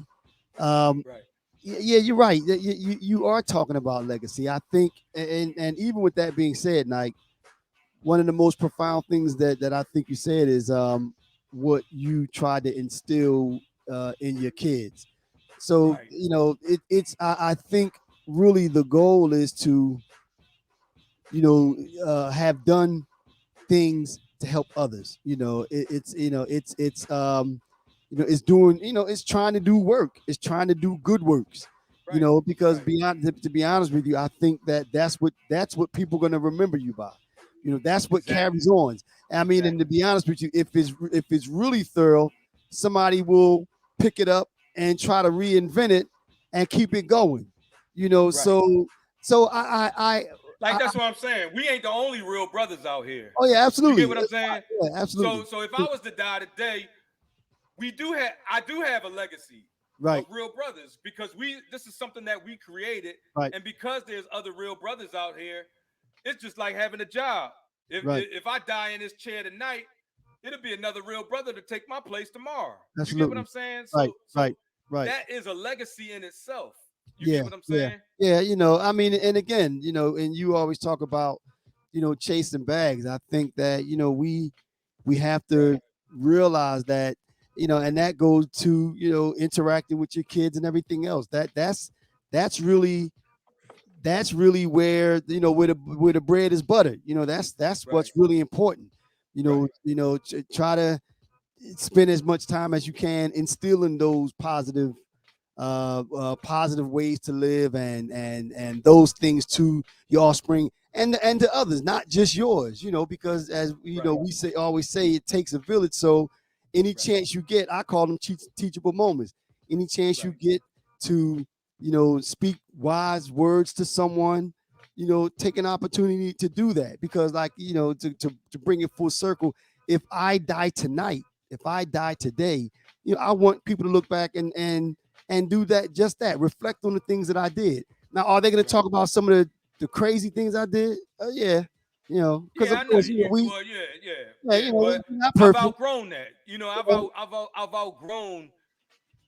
Speaker 1: um,
Speaker 2: Right.
Speaker 1: yeah, you're right. You are talking about legacy. I think, and even with that being said, like, one of the most profound things that I think you said is what you try to instill in your kids. So
Speaker 2: Right.
Speaker 1: it's I think really the goal is to have done things to help others. It's doing, it's trying to do work. It's trying to do good works.
Speaker 2: Right.
Speaker 1: Because
Speaker 2: Right.
Speaker 1: beyond to be honest with you, I think that's what people are going to remember you by. That's what
Speaker 2: Exactly.
Speaker 1: carries on. I mean, and to
Speaker 2: Exactly.
Speaker 1: be honest with you, if it's really thorough, somebody will pick it up and try to reinvent it and keep it going.
Speaker 2: Right.
Speaker 1: So I
Speaker 2: Like, that's what I'm saying. We ain't the only real brothers out here.
Speaker 1: oh yeah,
Speaker 2: You get
Speaker 1: absolutely.
Speaker 2: what I'm saying?
Speaker 1: Yeah, absolutely.
Speaker 2: So if I was to die today, I do have a legacy of
Speaker 1: Right,
Speaker 2: real brothers, because this is something that we created,
Speaker 1: right,
Speaker 2: and because there's other real brothers out here, it's just like having a job. If
Speaker 1: right.
Speaker 2: if I die in this chair tonight, it'll be another real brother to take my place tomorrow. You get what
Speaker 1: Absolutely.
Speaker 2: I'm saying?
Speaker 1: Right,
Speaker 2: So
Speaker 1: right, right.
Speaker 2: that is a legacy in itself. You
Speaker 1: Yeah,
Speaker 2: get what I'm
Speaker 1: yeah,
Speaker 2: saying?
Speaker 1: yeah. I mean, and again, and you always talk about, chasing bags. I think that, we have
Speaker 2: Right.
Speaker 1: to realize that, and that goes to, interacting with your kids and everything else. That's really where, where the bread is buttered. That's
Speaker 2: Right.
Speaker 1: what's really important.
Speaker 2: Right.
Speaker 1: Try to spend as much time as you can instilling those positive ways to live, and those things to your offspring and to others, not just yours. Because as
Speaker 2: Right.
Speaker 1: we always say, it takes a village. So any
Speaker 2: Right.
Speaker 1: chance you get, I call them teachable moments. Any chance you
Speaker 2: Right.
Speaker 1: get to speak wise words to someone, take an opportunity to do that. Because, like, to bring it full circle, if I die tonight, if I die today, I want people to look back and do that, just that, reflect on the things that I did. Now, are they going to
Speaker 2: Right.
Speaker 1: talk about some of the crazy things I did? Yeah, because
Speaker 2: Yeah,
Speaker 1: of
Speaker 2: I know
Speaker 1: course,
Speaker 2: you.
Speaker 1: we,
Speaker 2: Well, yeah, yeah,
Speaker 1: yeah,
Speaker 2: yeah.
Speaker 1: we're
Speaker 2: But
Speaker 1: not
Speaker 2: I've
Speaker 1: perfect.
Speaker 2: outgrown that.
Speaker 1: You know?
Speaker 2: I've outgrown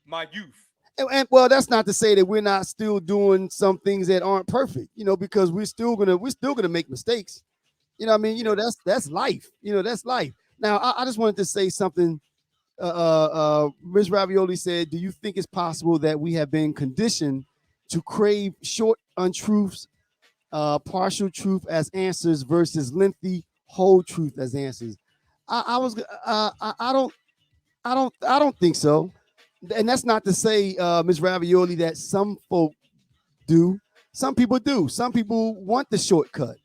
Speaker 2: my youth.
Speaker 1: And well, that's not to say that we're not still doing some things that aren't perfect, because we're still gonna make mistakes. I mean, that's life. That's life. Now, I just wanted to say something. Ms. Ravioli said, "Do you think it's possible that we have been conditioned to crave short untruths, partial truth as answers versus lengthy whole truth as answers?" I was I don't think so, and that's not to say, Ms. Ravioli, that some folk do. Some people do. Some people want the shortcut.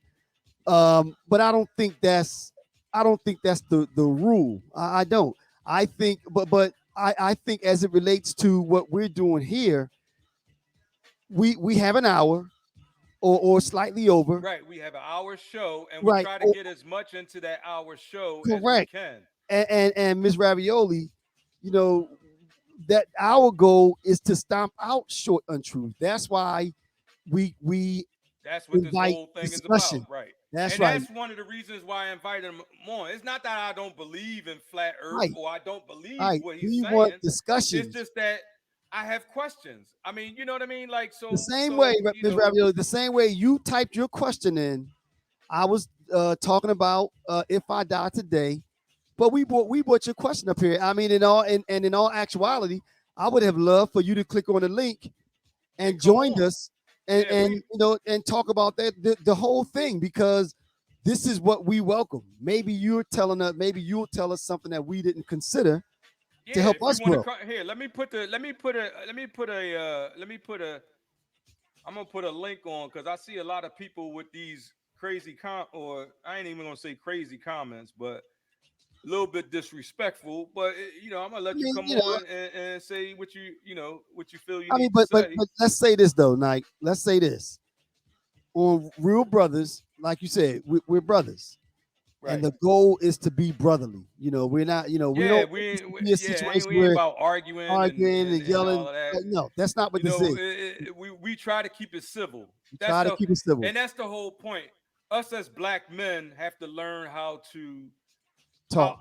Speaker 1: But I don't think that's the rule. I don't. I think, but I think as it relates to what we're doing here, we have an hour or slightly over,
Speaker 2: Right. We have an hour show, and we
Speaker 1: right?
Speaker 2: try to get as much into that hour show as we
Speaker 1: Correct.
Speaker 2: can.
Speaker 1: And Ms. Ravioli, you know that our goal is to stomp out short untruth. That's why we
Speaker 2: That's what this
Speaker 1: invite
Speaker 2: whole thing is about,
Speaker 1: discussion.
Speaker 2: right?
Speaker 1: That's
Speaker 2: And
Speaker 1: right.
Speaker 2: that's one of the reasons why I invited him on. It's not that I don't believe in flat Earth
Speaker 1: Right.
Speaker 2: or I don't believe
Speaker 1: Right.
Speaker 2: what he's
Speaker 1: We want
Speaker 2: saying. It's
Speaker 1: discussions.
Speaker 2: just that I have questions. I mean, you know what I mean? Like,
Speaker 1: The
Speaker 2: so,
Speaker 1: same way,
Speaker 2: so you
Speaker 1: Ms.
Speaker 2: know,
Speaker 1: Ravioli, the same way you typed your question in, I was talking about if I die today, but we brought your question up here. I mean, in all actuality, I would have loved for you to click on the link
Speaker 2: and
Speaker 1: and
Speaker 2: come
Speaker 1: joined
Speaker 2: on.
Speaker 1: us and
Speaker 2: Yeah,
Speaker 1: and
Speaker 2: we
Speaker 1: and talk about the whole thing, because this is what we welcome. Maybe you'll tell us something that we didn't consider to
Speaker 2: yeah.
Speaker 1: help
Speaker 2: If you
Speaker 1: us
Speaker 2: want to
Speaker 1: grow.
Speaker 2: come here, I'm gonna put a link on because I see a lot of people with these crazy or I ain't even gonna say crazy comments, but a little bit disrespectful. But I'm gonna
Speaker 1: I
Speaker 2: let you
Speaker 1: mean,
Speaker 2: come on and say what you feel you
Speaker 1: I mean,
Speaker 2: need to
Speaker 1: but
Speaker 2: say.
Speaker 1: let's say this though, Nike. Let's say this on Real Brothers, like you said, we're brothers, and
Speaker 2: Right.
Speaker 1: the goal is to be brotherly. We're not. We
Speaker 2: Yeah,
Speaker 1: don't want this to be a situation
Speaker 2: we ain't
Speaker 1: where
Speaker 2: about arguing and,
Speaker 1: arguing
Speaker 2: and
Speaker 1: and
Speaker 2: and
Speaker 1: yelling.
Speaker 2: all of that.
Speaker 1: Like, no, that's not what this is.
Speaker 2: We try to keep it civil.
Speaker 1: We
Speaker 2: That's
Speaker 1: try to
Speaker 2: the
Speaker 1: keep it civil.
Speaker 2: and that's the whole point. Us as black men have to learn how to
Speaker 1: Talk.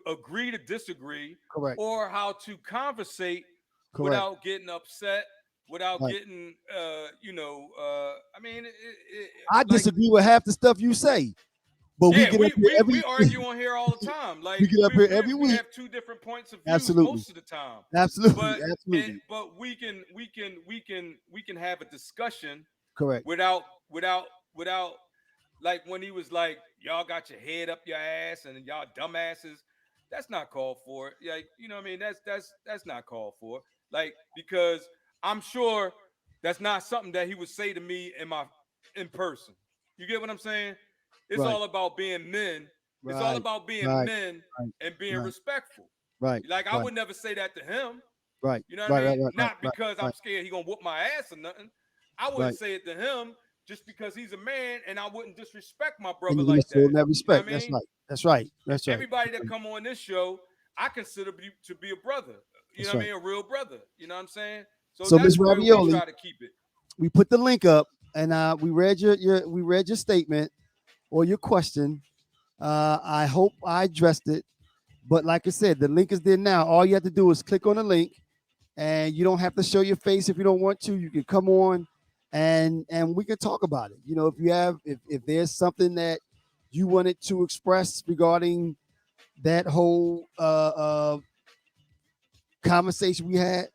Speaker 2: agree to disagree,
Speaker 1: Correct.
Speaker 2: or how to conversate
Speaker 1: Correct.
Speaker 2: without getting upset, without
Speaker 1: Right.
Speaker 2: getting I mean,
Speaker 1: I
Speaker 2: like,
Speaker 1: disagree with half the stuff you say, but we
Speaker 2: yeah,
Speaker 1: get up here
Speaker 2: we
Speaker 1: every
Speaker 2: argue on here all the time.
Speaker 1: we
Speaker 2: Like,
Speaker 1: get up here every
Speaker 2: we
Speaker 1: week.
Speaker 2: have two different points of views
Speaker 1: Absolutely.
Speaker 2: most of the time.
Speaker 1: Absolutely.
Speaker 2: But
Speaker 1: Absolutely.
Speaker 2: we can have a discussion
Speaker 1: Correct.
Speaker 2: without without without like when he was like, y'all got your head up your ass and y'all dumbasses. That's not called for. Like, what I mean? That's not called for. Like, because I'm sure that's not something that he would say to me in person. You get what I'm saying? It's
Speaker 1: Right.
Speaker 2: all about being men. It's all
Speaker 1: Right.
Speaker 2: about being
Speaker 1: Right.
Speaker 2: men
Speaker 1: Right.
Speaker 2: and being
Speaker 1: Right.
Speaker 2: respectful.
Speaker 1: Right.
Speaker 2: Like, I
Speaker 1: Right.
Speaker 2: would never say that to him.
Speaker 1: Right.
Speaker 2: You know what I
Speaker 1: Right. Right.
Speaker 2: mean?
Speaker 1: Right. Right.
Speaker 2: Not
Speaker 1: Right.
Speaker 2: because I'm
Speaker 1: Right.
Speaker 2: scared he gonna whoop my ass or nothing. I wouldn't
Speaker 1: Right.
Speaker 2: say it to him just because he's a man, and I wouldn't disrespect my
Speaker 1: And
Speaker 2: brother
Speaker 1: you're gonna
Speaker 2: like
Speaker 1: show
Speaker 2: that.
Speaker 1: them that
Speaker 2: You know what
Speaker 1: respect.
Speaker 2: I
Speaker 1: That's
Speaker 2: mean?
Speaker 1: right. That's right. That's right.
Speaker 2: Everybody that come on this show, I consider to be a brother. You know
Speaker 1: That's
Speaker 2: what I
Speaker 1: right.
Speaker 2: mean? A real brother. You know what I'm saying? So
Speaker 1: So, Miss
Speaker 2: that's where we
Speaker 1: Ravioli,
Speaker 2: try to keep it.
Speaker 1: we put the link up, and we read your statement or your question. I hope I addressed it. But like I said, the link is there now. All you have to do is click on the link, and you don't have to show your face if you don't want to. You can come on, and we can talk about it. If there's something that you wanted to express regarding that whole conversation we had,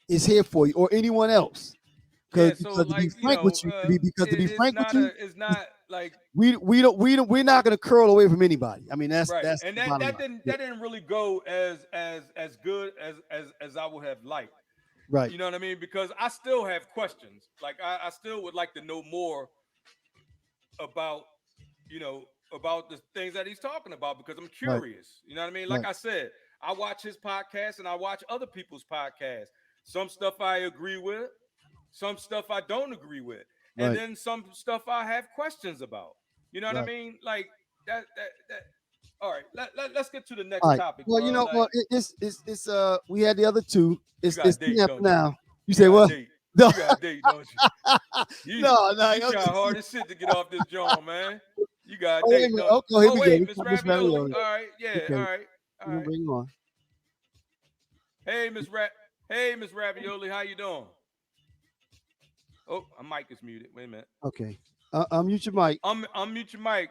Speaker 1: is here for you, or anyone else.
Speaker 2: Yeah. So,
Speaker 1: Because to be
Speaker 2: like,
Speaker 1: frank with you,
Speaker 2: it's not like
Speaker 1: we're not going to curl away from anybody. I mean,
Speaker 2: right,
Speaker 1: that's
Speaker 2: and
Speaker 1: the
Speaker 2: that
Speaker 1: bottom
Speaker 2: that
Speaker 1: line.
Speaker 2: didn't
Speaker 1: Yeah.
Speaker 2: that didn't really go as good as I would have liked.
Speaker 1: Right.
Speaker 2: You know what I mean? Because I still have questions. Like, I still would like to know more about about the things that he's talking about, because I'm
Speaker 1: Right.
Speaker 2: curious. You know what I mean? Like
Speaker 1: Right.
Speaker 2: I said, I watch his podcast and I watch other people's podcasts. Some stuff I agree with, some stuff I don't agree with, and
Speaker 1: Right.
Speaker 2: then some stuff I have questions about. You know what I
Speaker 1: Right.
Speaker 2: mean? Like that. All right, let's get to the
Speaker 1: All
Speaker 2: next
Speaker 1: right.
Speaker 2: topic,
Speaker 1: Well,
Speaker 2: bro. Like,
Speaker 1: it's we had the other two.
Speaker 2: you
Speaker 1: It's
Speaker 2: got a
Speaker 1: it's
Speaker 2: date,
Speaker 1: 10 after
Speaker 2: don't you?
Speaker 1: now. You
Speaker 2: You
Speaker 1: say
Speaker 2: got a
Speaker 1: what?
Speaker 2: date.
Speaker 1: No.
Speaker 2: You got a date, don't you? You
Speaker 1: No.
Speaker 2: you trying hard as shit to get off this joint, man. You got a
Speaker 1: Oh, wait a
Speaker 2: date,
Speaker 1: minute.
Speaker 2: don't you?
Speaker 1: Okay, here
Speaker 2: Oh
Speaker 1: we go.
Speaker 2: wait,
Speaker 1: We
Speaker 2: Miss
Speaker 1: got Miss
Speaker 2: Ravioli.
Speaker 1: Ravioli.
Speaker 2: All right, yeah,
Speaker 1: Okay,
Speaker 2: all right, all
Speaker 1: we're gonna
Speaker 2: right.
Speaker 1: bring him on.
Speaker 2: Hey, Miss Rat. Hey, Miss Ravioli, how you doing? Oh, my mic is muted. Wait a minute.
Speaker 1: Okay. Unmute your mic.
Speaker 2: Unmute your mic.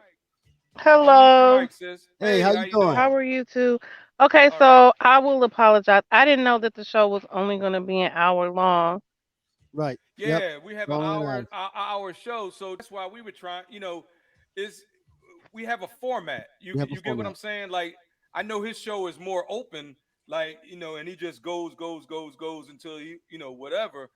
Speaker 2: Unmute your
Speaker 4: Hello.
Speaker 2: mic, sis.
Speaker 1: Hey,
Speaker 2: Hey,
Speaker 1: how
Speaker 2: how
Speaker 1: you
Speaker 2: you
Speaker 1: doing?
Speaker 2: doing?
Speaker 4: How are you two? Okay,
Speaker 2: All right.
Speaker 4: so I will apologize. I didn't know that the show was only going to be an hour long.
Speaker 1: Right. Yep.
Speaker 2: Yeah, we have an
Speaker 1: Long and
Speaker 2: hour
Speaker 1: out.
Speaker 2: hour show, so that's why we were trying. Is we have a format.
Speaker 1: We have a
Speaker 2: You get what
Speaker 1: format.
Speaker 2: I'm saying? Like I know his show is more open, like and he just goes until whatever.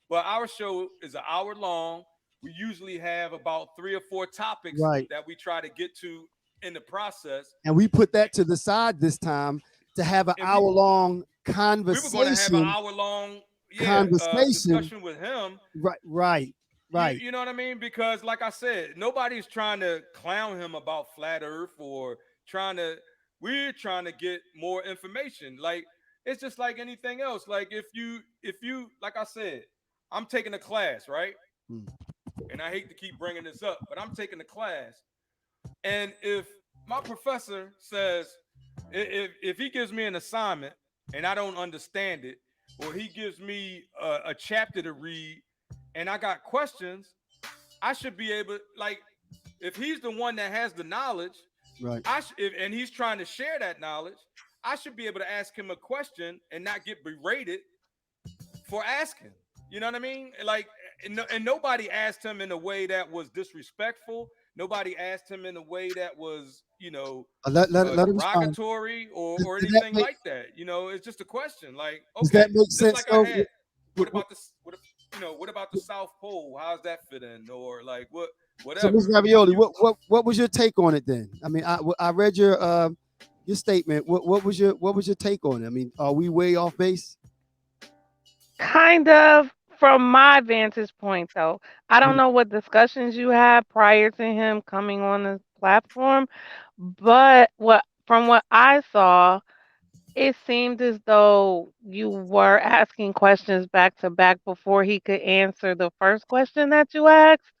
Speaker 2: But our show is an hour long. We usually have about 3 or 4 topics
Speaker 1: Right.
Speaker 2: that we try to get to in the process,
Speaker 1: And we put that to the side this time to have an
Speaker 2: and
Speaker 1: hour long
Speaker 2: we were going to have an
Speaker 1: conversation.
Speaker 2: hour long
Speaker 1: Conversation.
Speaker 2: discussion with him.
Speaker 1: Right. Right. Right.
Speaker 2: You know what I mean? Because like I said, nobody's trying to clown him about flat earth or trying to we're trying to get more information. Like it's just like anything else. Like if you like I said, I'm taking a class, right?
Speaker 1: Hmm.
Speaker 2: And I hate to keep bringing this up, but I'm taking a class. And if my professor says if he gives me an assignment and I don't understand it, or he gives me a chapter to read and I got questions, I should be able, like, if he's the one that has the knowledge,
Speaker 1: Right.
Speaker 2: and he's trying to share that knowledge, I should be able to ask him a question and not get berated for asking. You know what I mean? Like, and nobody asked him in a way that was disrespectful. Nobody asked him in a way that was,
Speaker 1: Let him respond.
Speaker 2: derogatory or
Speaker 1: Does that
Speaker 2: anything
Speaker 1: make
Speaker 2: like that. It's just a question. Like,
Speaker 1: does that
Speaker 2: okay,
Speaker 1: make
Speaker 2: just
Speaker 1: sense
Speaker 2: like I
Speaker 1: though?
Speaker 2: had. What about this? What about the South Pole? How's that fit in? Or like
Speaker 1: So, Ms.
Speaker 2: whatever.
Speaker 1: Ravioli,
Speaker 2: You
Speaker 1: what was your take on it then? I mean, I read your statement. What was your take on it? I mean, are we way off base?
Speaker 4: Kind of from my vantage point, though. I don't
Speaker 1: Mm.
Speaker 4: know what discussions you had prior to him coming on the platform, but what I saw, it seemed as though you were asking questions back to back before he could answer the first question that you asked.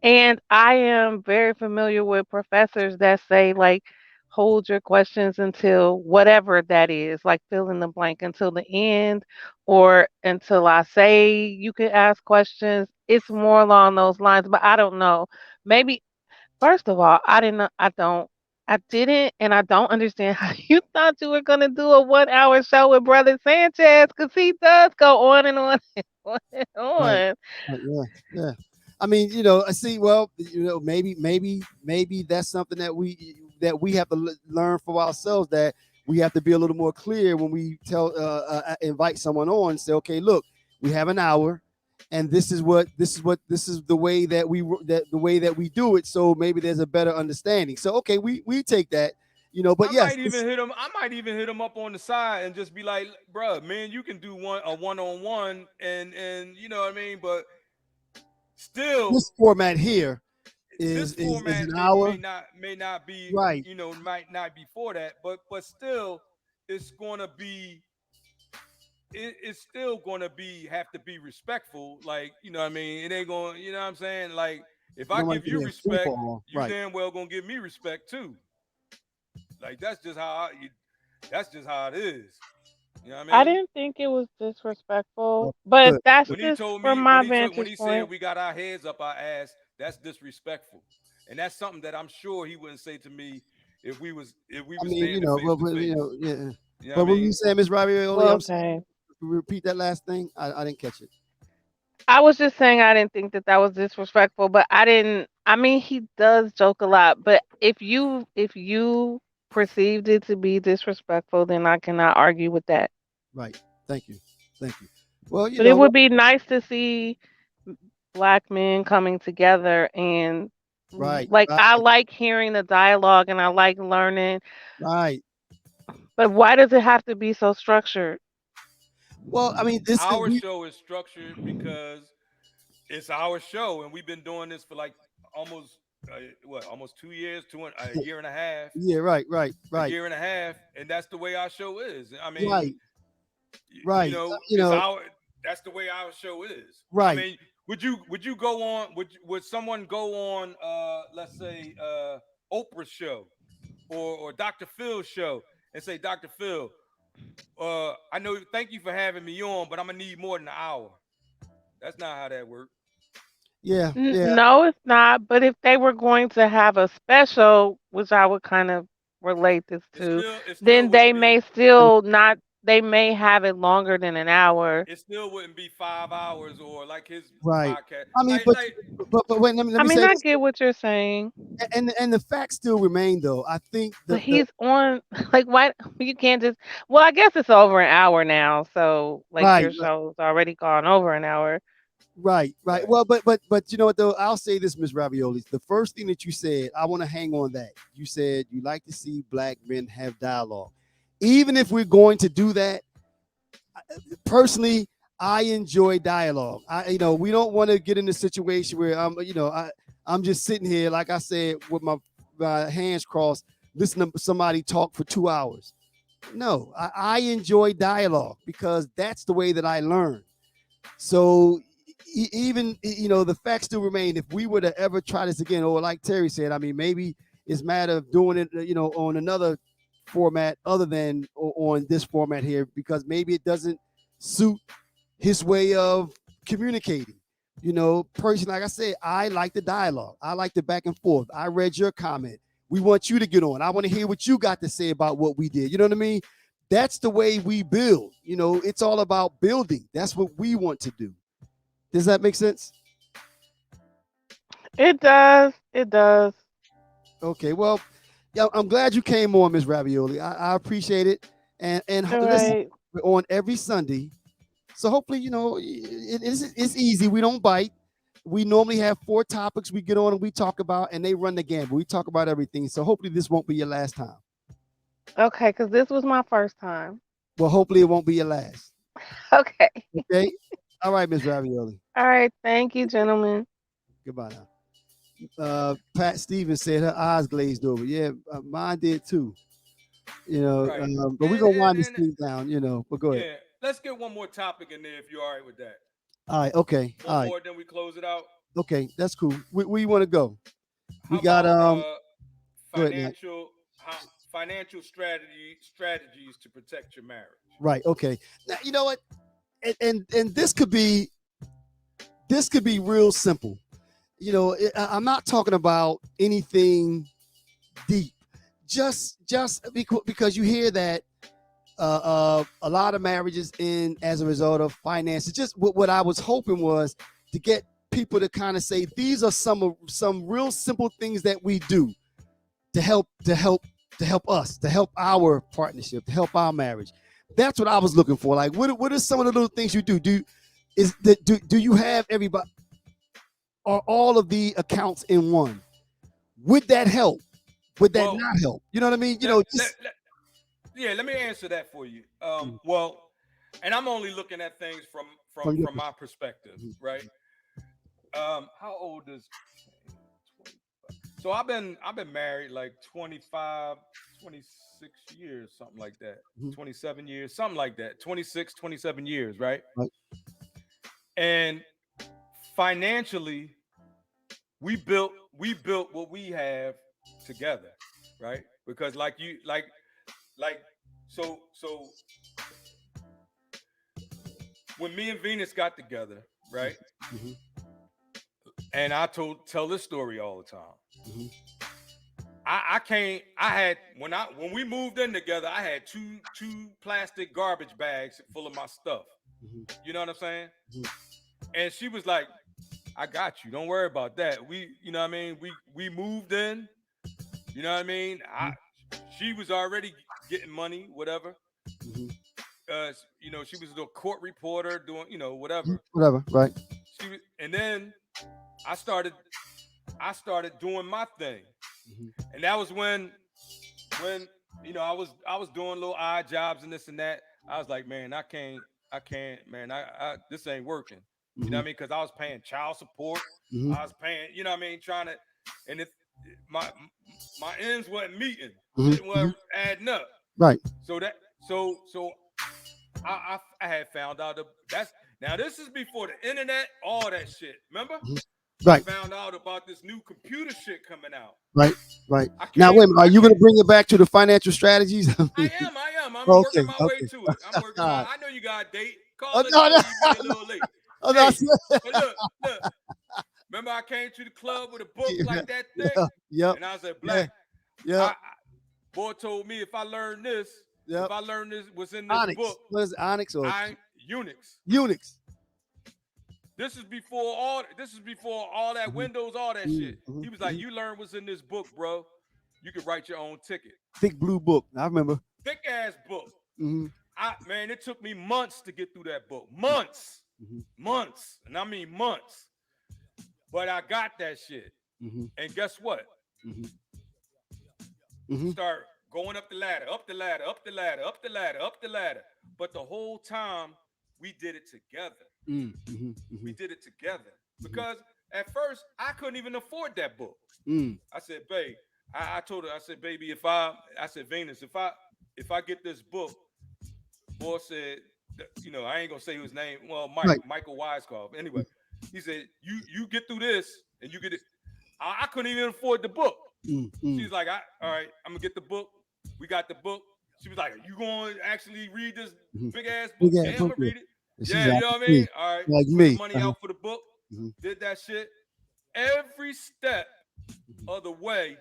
Speaker 4: And I am very familiar with professors that say, like, hold your questions until whatever that is, like fill in the blank until the end or until I say you can ask questions. It's more along those lines, but I don't know. Maybe, first of all, I didn't, know- I didn't, and I don't understand how you thought you were going to do a 1 hour show with Brother Sanchez because he does go on and on and on and
Speaker 1: Right.
Speaker 4: on.
Speaker 1: Right. Yeah. Yeah. I mean, I see. Well, maybe that's something that we have to learn for ourselves. That we have to be a little more clear when we invite someone on. Say, okay, look, we have an hour, and this is the way that we do it. So maybe there's a better understanding. So okay, we take that. But
Speaker 2: I
Speaker 1: yes,
Speaker 2: might even hit him. I might even hit him up on the side and just be like, "Bruh, man, you can do a one on one, and you know what I mean." But still,
Speaker 1: this format here
Speaker 2: this
Speaker 1: is
Speaker 2: format
Speaker 1: an
Speaker 2: may
Speaker 1: hour.
Speaker 2: not be,
Speaker 1: Right.
Speaker 2: might not be for that, but still, it's gonna be. It's still gonna be have to be respectful. Like, you know what I mean? It ain't gonna. You know what I'm saying? Like, if
Speaker 1: You
Speaker 2: I
Speaker 1: don't want
Speaker 2: give
Speaker 1: to be
Speaker 2: you
Speaker 1: a free
Speaker 2: respect,
Speaker 1: fall.
Speaker 2: you
Speaker 1: Right.
Speaker 2: damn well gonna give me respect too. Like that's just how it is. You know what I
Speaker 4: I
Speaker 2: mean?
Speaker 4: didn't think it was
Speaker 1: Oh,
Speaker 4: disrespectful, but
Speaker 1: good.
Speaker 4: that's
Speaker 1: Good.
Speaker 2: When he
Speaker 4: just
Speaker 2: told
Speaker 4: from
Speaker 2: me when
Speaker 4: my
Speaker 2: he
Speaker 4: vantage
Speaker 2: said
Speaker 4: point.
Speaker 2: we got our heads up our ass, that's disrespectful, and that's something that I'm sure he wouldn't say to me if we
Speaker 1: I
Speaker 2: were
Speaker 1: mean,
Speaker 2: standing face to face.
Speaker 1: yeah.
Speaker 2: You know what I
Speaker 1: But when you
Speaker 2: mean?
Speaker 1: say Miss Ravioli,
Speaker 4: Well, okay.
Speaker 1: repeat that last thing. I didn't catch it.
Speaker 4: I was just saying I didn't think that that was disrespectful, but I didn't. I mean, he does joke a lot, but if you perceived it to be disrespectful, then I cannot argue with that.
Speaker 1: Right. Thank you. Thank you. Well,
Speaker 4: But it would be nice to see black men coming together and
Speaker 1: right,
Speaker 4: like
Speaker 1: right,
Speaker 4: I like hearing the dialogue and I like learning,
Speaker 1: right.
Speaker 4: but why does it have to be so structured?
Speaker 1: Well, I mean, this is
Speaker 2: Our
Speaker 1: we.
Speaker 2: show is structured because it's our show, and we've been doing this for like almost almost 2 years, a year and a half,
Speaker 1: Yeah. Right. Right. Right.
Speaker 2: and that's the way our show is. I mean,
Speaker 1: Right. Right.
Speaker 2: it's our that's the way our show is. I
Speaker 1: Right.
Speaker 2: mean, would you go on would someone go on let's say Oprah's show or Dr. Phil's show and say, Dr. Phil, I know. Thank you for having me on, but I'm gonna need more than an hour. That's not how that works.
Speaker 1: Yeah, yeah,
Speaker 4: No, it's not. But if they were going to have a special, which I would kind of relate this to,
Speaker 2: It still
Speaker 4: then they
Speaker 2: wouldn't be.
Speaker 4: may still not, they may have it longer than an hour.
Speaker 2: It still wouldn't be 5 hours or like his
Speaker 1: right.
Speaker 2: podcast.
Speaker 1: I mean, but wait, let
Speaker 4: I
Speaker 1: me
Speaker 4: mean,
Speaker 1: say
Speaker 4: I
Speaker 1: this,
Speaker 4: get what you're saying,
Speaker 1: and the facts still remain though. I think
Speaker 4: but
Speaker 1: the
Speaker 4: he's on, like, why you can't just, well, I guess it's over an hour now. So, like,
Speaker 1: right,
Speaker 4: your show's already gone over an hour.
Speaker 1: right.
Speaker 2: Right.
Speaker 1: Well, but you know what though? I'll say this, Miss Ravioli. The first thing that you said, I want to hang on that. You said you like to see black men have dialogue. Even if we're going to do that, personally, I enjoy dialogue. We don't want to get in a situation where I'm just sitting here, like I said, with my hands crossed, listening to somebody talk for 2 hours. No, I enjoy dialogue because that's the way that I learn. So even the facts still remain. If we were to ever try this again, or like Terry said, I mean, maybe it's a matter of doing it, on another format other than on this format here, because maybe it doesn't suit his way of communicating. Personally, like I said, I like the dialogue. I like the back and forth. I read your comment. We want you to get on. I want to hear what you got to say about what we did. You know what I mean? That's the way we build. It's all about building. That's what we want to do. Does that make sense?
Speaker 4: It does. It does.
Speaker 1: Okay. Well, yeah, I'm glad you came on, Miss Ravioli. I appreciate it. And
Speaker 4: All
Speaker 1: listen,
Speaker 4: right.
Speaker 1: we're on every Sunday. So hopefully, it's easy. We don't bite. We normally have 4 topics we get on and we talk about, and they run the gamut. We talk about everything. So hopefully this won't be your last time.
Speaker 4: Okay, because this was my first time.
Speaker 1: Well, hopefully it won't be your last.
Speaker 4: Okay.
Speaker 1: Okay. All right, Miss Ravioli.
Speaker 4: All right. Thank you, gentlemen.
Speaker 1: Goodbye now. Pat Stevens said her eyes glazed over. Yeah, mine did too.
Speaker 2: Right.
Speaker 1: But we're
Speaker 2: And
Speaker 1: gonna
Speaker 2: and
Speaker 1: wind this
Speaker 2: and
Speaker 1: thing down. But go ahead.
Speaker 2: yeah, let's get one more topic in there if you're all right with that.
Speaker 1: All right. Okay. All
Speaker 2: One
Speaker 1: right.
Speaker 2: more, then we close it out.
Speaker 1: Okay. That's cool. Where you want to go?
Speaker 2: How
Speaker 1: We got
Speaker 2: about
Speaker 1: Go ahead, Nat.
Speaker 2: financial strategies to protect your marriage?
Speaker 1: Right. Okay. Now you know what, and this could be real simple. I'm not talking about anything deep. Just because you hear that a lot of marriages end as a result of finances. Just what I was hoping was to get people to kind of say these are some real simple things that we do to help us, to help our partnership, to help our marriage. That's what I was looking for. Like, what are some of the little things you do? Do you have everybody or all of the accounts in one? Would that help? Would that
Speaker 2: Well,
Speaker 1: not help? You know what I mean?
Speaker 2: yeah, let me answer that for you.
Speaker 1: Mhm.
Speaker 2: Well, and I'm only looking at things from
Speaker 1: From your
Speaker 2: my perspective,
Speaker 1: Mhm.
Speaker 2: right? How old is? So I've been married like 25, 26 years, something like that.
Speaker 1: Mhm.
Speaker 2: 27 years, something like that. 26, 27 years, right?
Speaker 1: Right.
Speaker 2: And financially, we built what we have together, right? Because like so when me and Venus got together, right?
Speaker 1: Mhm.
Speaker 2: And I tell this story all the time.
Speaker 1: Mhm.
Speaker 2: I can't. I had when we moved in together, I had two plastic garbage bags full of my stuff.
Speaker 1: Mhm.
Speaker 2: You know what I'm saying?
Speaker 1: Mhm.
Speaker 2: And she was like, "I got you. Don't worry about that. You know what I mean? We moved in. You know what I mean? She was already getting money, whatever.
Speaker 1: Mhm.
Speaker 2: She was a court reporter doing, whatever.
Speaker 1: Whatever. Right.
Speaker 2: And then I started doing my thing,
Speaker 1: Mhm.
Speaker 2: and that was when I was doing little odd jobs and this and that. I was like, man, I can't, man, I this ain't working. You know what
Speaker 1: Mhm.
Speaker 2: I mean? Because I was paying child support,
Speaker 1: Mhm.
Speaker 2: I was paying, you know what I mean, trying to, and if my my ends wasn't meeting,
Speaker 1: Mhm.
Speaker 2: shit
Speaker 1: Mhm.
Speaker 2: wasn't adding up.
Speaker 1: Right.
Speaker 2: So I had found out that's now this is before the internet, all that shit. Remember?
Speaker 1: Mhm.
Speaker 2: I
Speaker 1: Right.
Speaker 2: found out about this new computer shit coming out.
Speaker 1: Right. Right.
Speaker 2: I
Speaker 1: Now,
Speaker 2: can't.
Speaker 1: wait a minute. Are
Speaker 2: I
Speaker 1: you going
Speaker 2: can't.
Speaker 1: to bring it back to the financial strategies?
Speaker 2: I am. I'm
Speaker 1: Okay,
Speaker 2: working my way
Speaker 1: okay.
Speaker 2: to it. I'm working
Speaker 1: All
Speaker 2: my.
Speaker 1: right.
Speaker 2: I know you got a date. Call
Speaker 1: Oh,
Speaker 2: us
Speaker 1: no,
Speaker 2: know
Speaker 1: no,
Speaker 2: you be a little late.
Speaker 1: oh, no,
Speaker 2: Hey, but look. Remember I came to the club with a book like that thick,
Speaker 1: yeah, yep,
Speaker 2: and I said,
Speaker 1: yeah,
Speaker 2: Black.
Speaker 1: yep,
Speaker 2: Boy told me if I learn this,
Speaker 1: yep.
Speaker 2: what's in this
Speaker 1: Onyx.
Speaker 2: book,
Speaker 1: What is it, Onyx or
Speaker 2: I Unix.
Speaker 1: Unix?
Speaker 2: This is before all that
Speaker 1: Mhm,
Speaker 2: Windows, all that
Speaker 1: mhm,
Speaker 2: shit.
Speaker 1: mhm,
Speaker 2: He was like,
Speaker 1: mhm.
Speaker 2: you learn what's in this book, bro. You can write your own ticket.
Speaker 1: Thick blue book. I remember.
Speaker 2: Thick ass book.
Speaker 1: Hmm.
Speaker 2: Man, it took me months to get through that book. Months.
Speaker 1: Hmm.
Speaker 2: Months. And I mean months. But I got that shit.
Speaker 1: Hmm.
Speaker 2: And guess what?
Speaker 1: Hmm. Hmm.
Speaker 2: Start going up the ladder, up the ladder, up the ladder, up the ladder, up the ladder. But the whole time we did it together.
Speaker 1: Hmm. Hmm.
Speaker 2: We did it together. Because at first I couldn't even afford that book.
Speaker 1: Hmm.
Speaker 2: I said, babe, I told her, I said, baby, I said, Venus, if I get this book, boy said, I ain't gonna say his name. Well,
Speaker 1: Right.
Speaker 2: Michael Weisskopf. Anyway, he said, you get through this and you get it. I couldn't even afford the book. She's like, all right, I'm gonna get the book. We got the book. She was like, you going to actually read this big ass book?
Speaker 1: Big
Speaker 2: Yeah,
Speaker 1: ass
Speaker 2: I'm
Speaker 1: book,
Speaker 2: gonna read it.
Speaker 1: And she's
Speaker 2: Yeah, you
Speaker 1: like
Speaker 2: know what I
Speaker 1: me.
Speaker 2: mean? All right,
Speaker 1: Like
Speaker 2: put
Speaker 1: me.
Speaker 2: the money out for the book.
Speaker 1: Mhm.
Speaker 2: Did that shit. Every step of the way,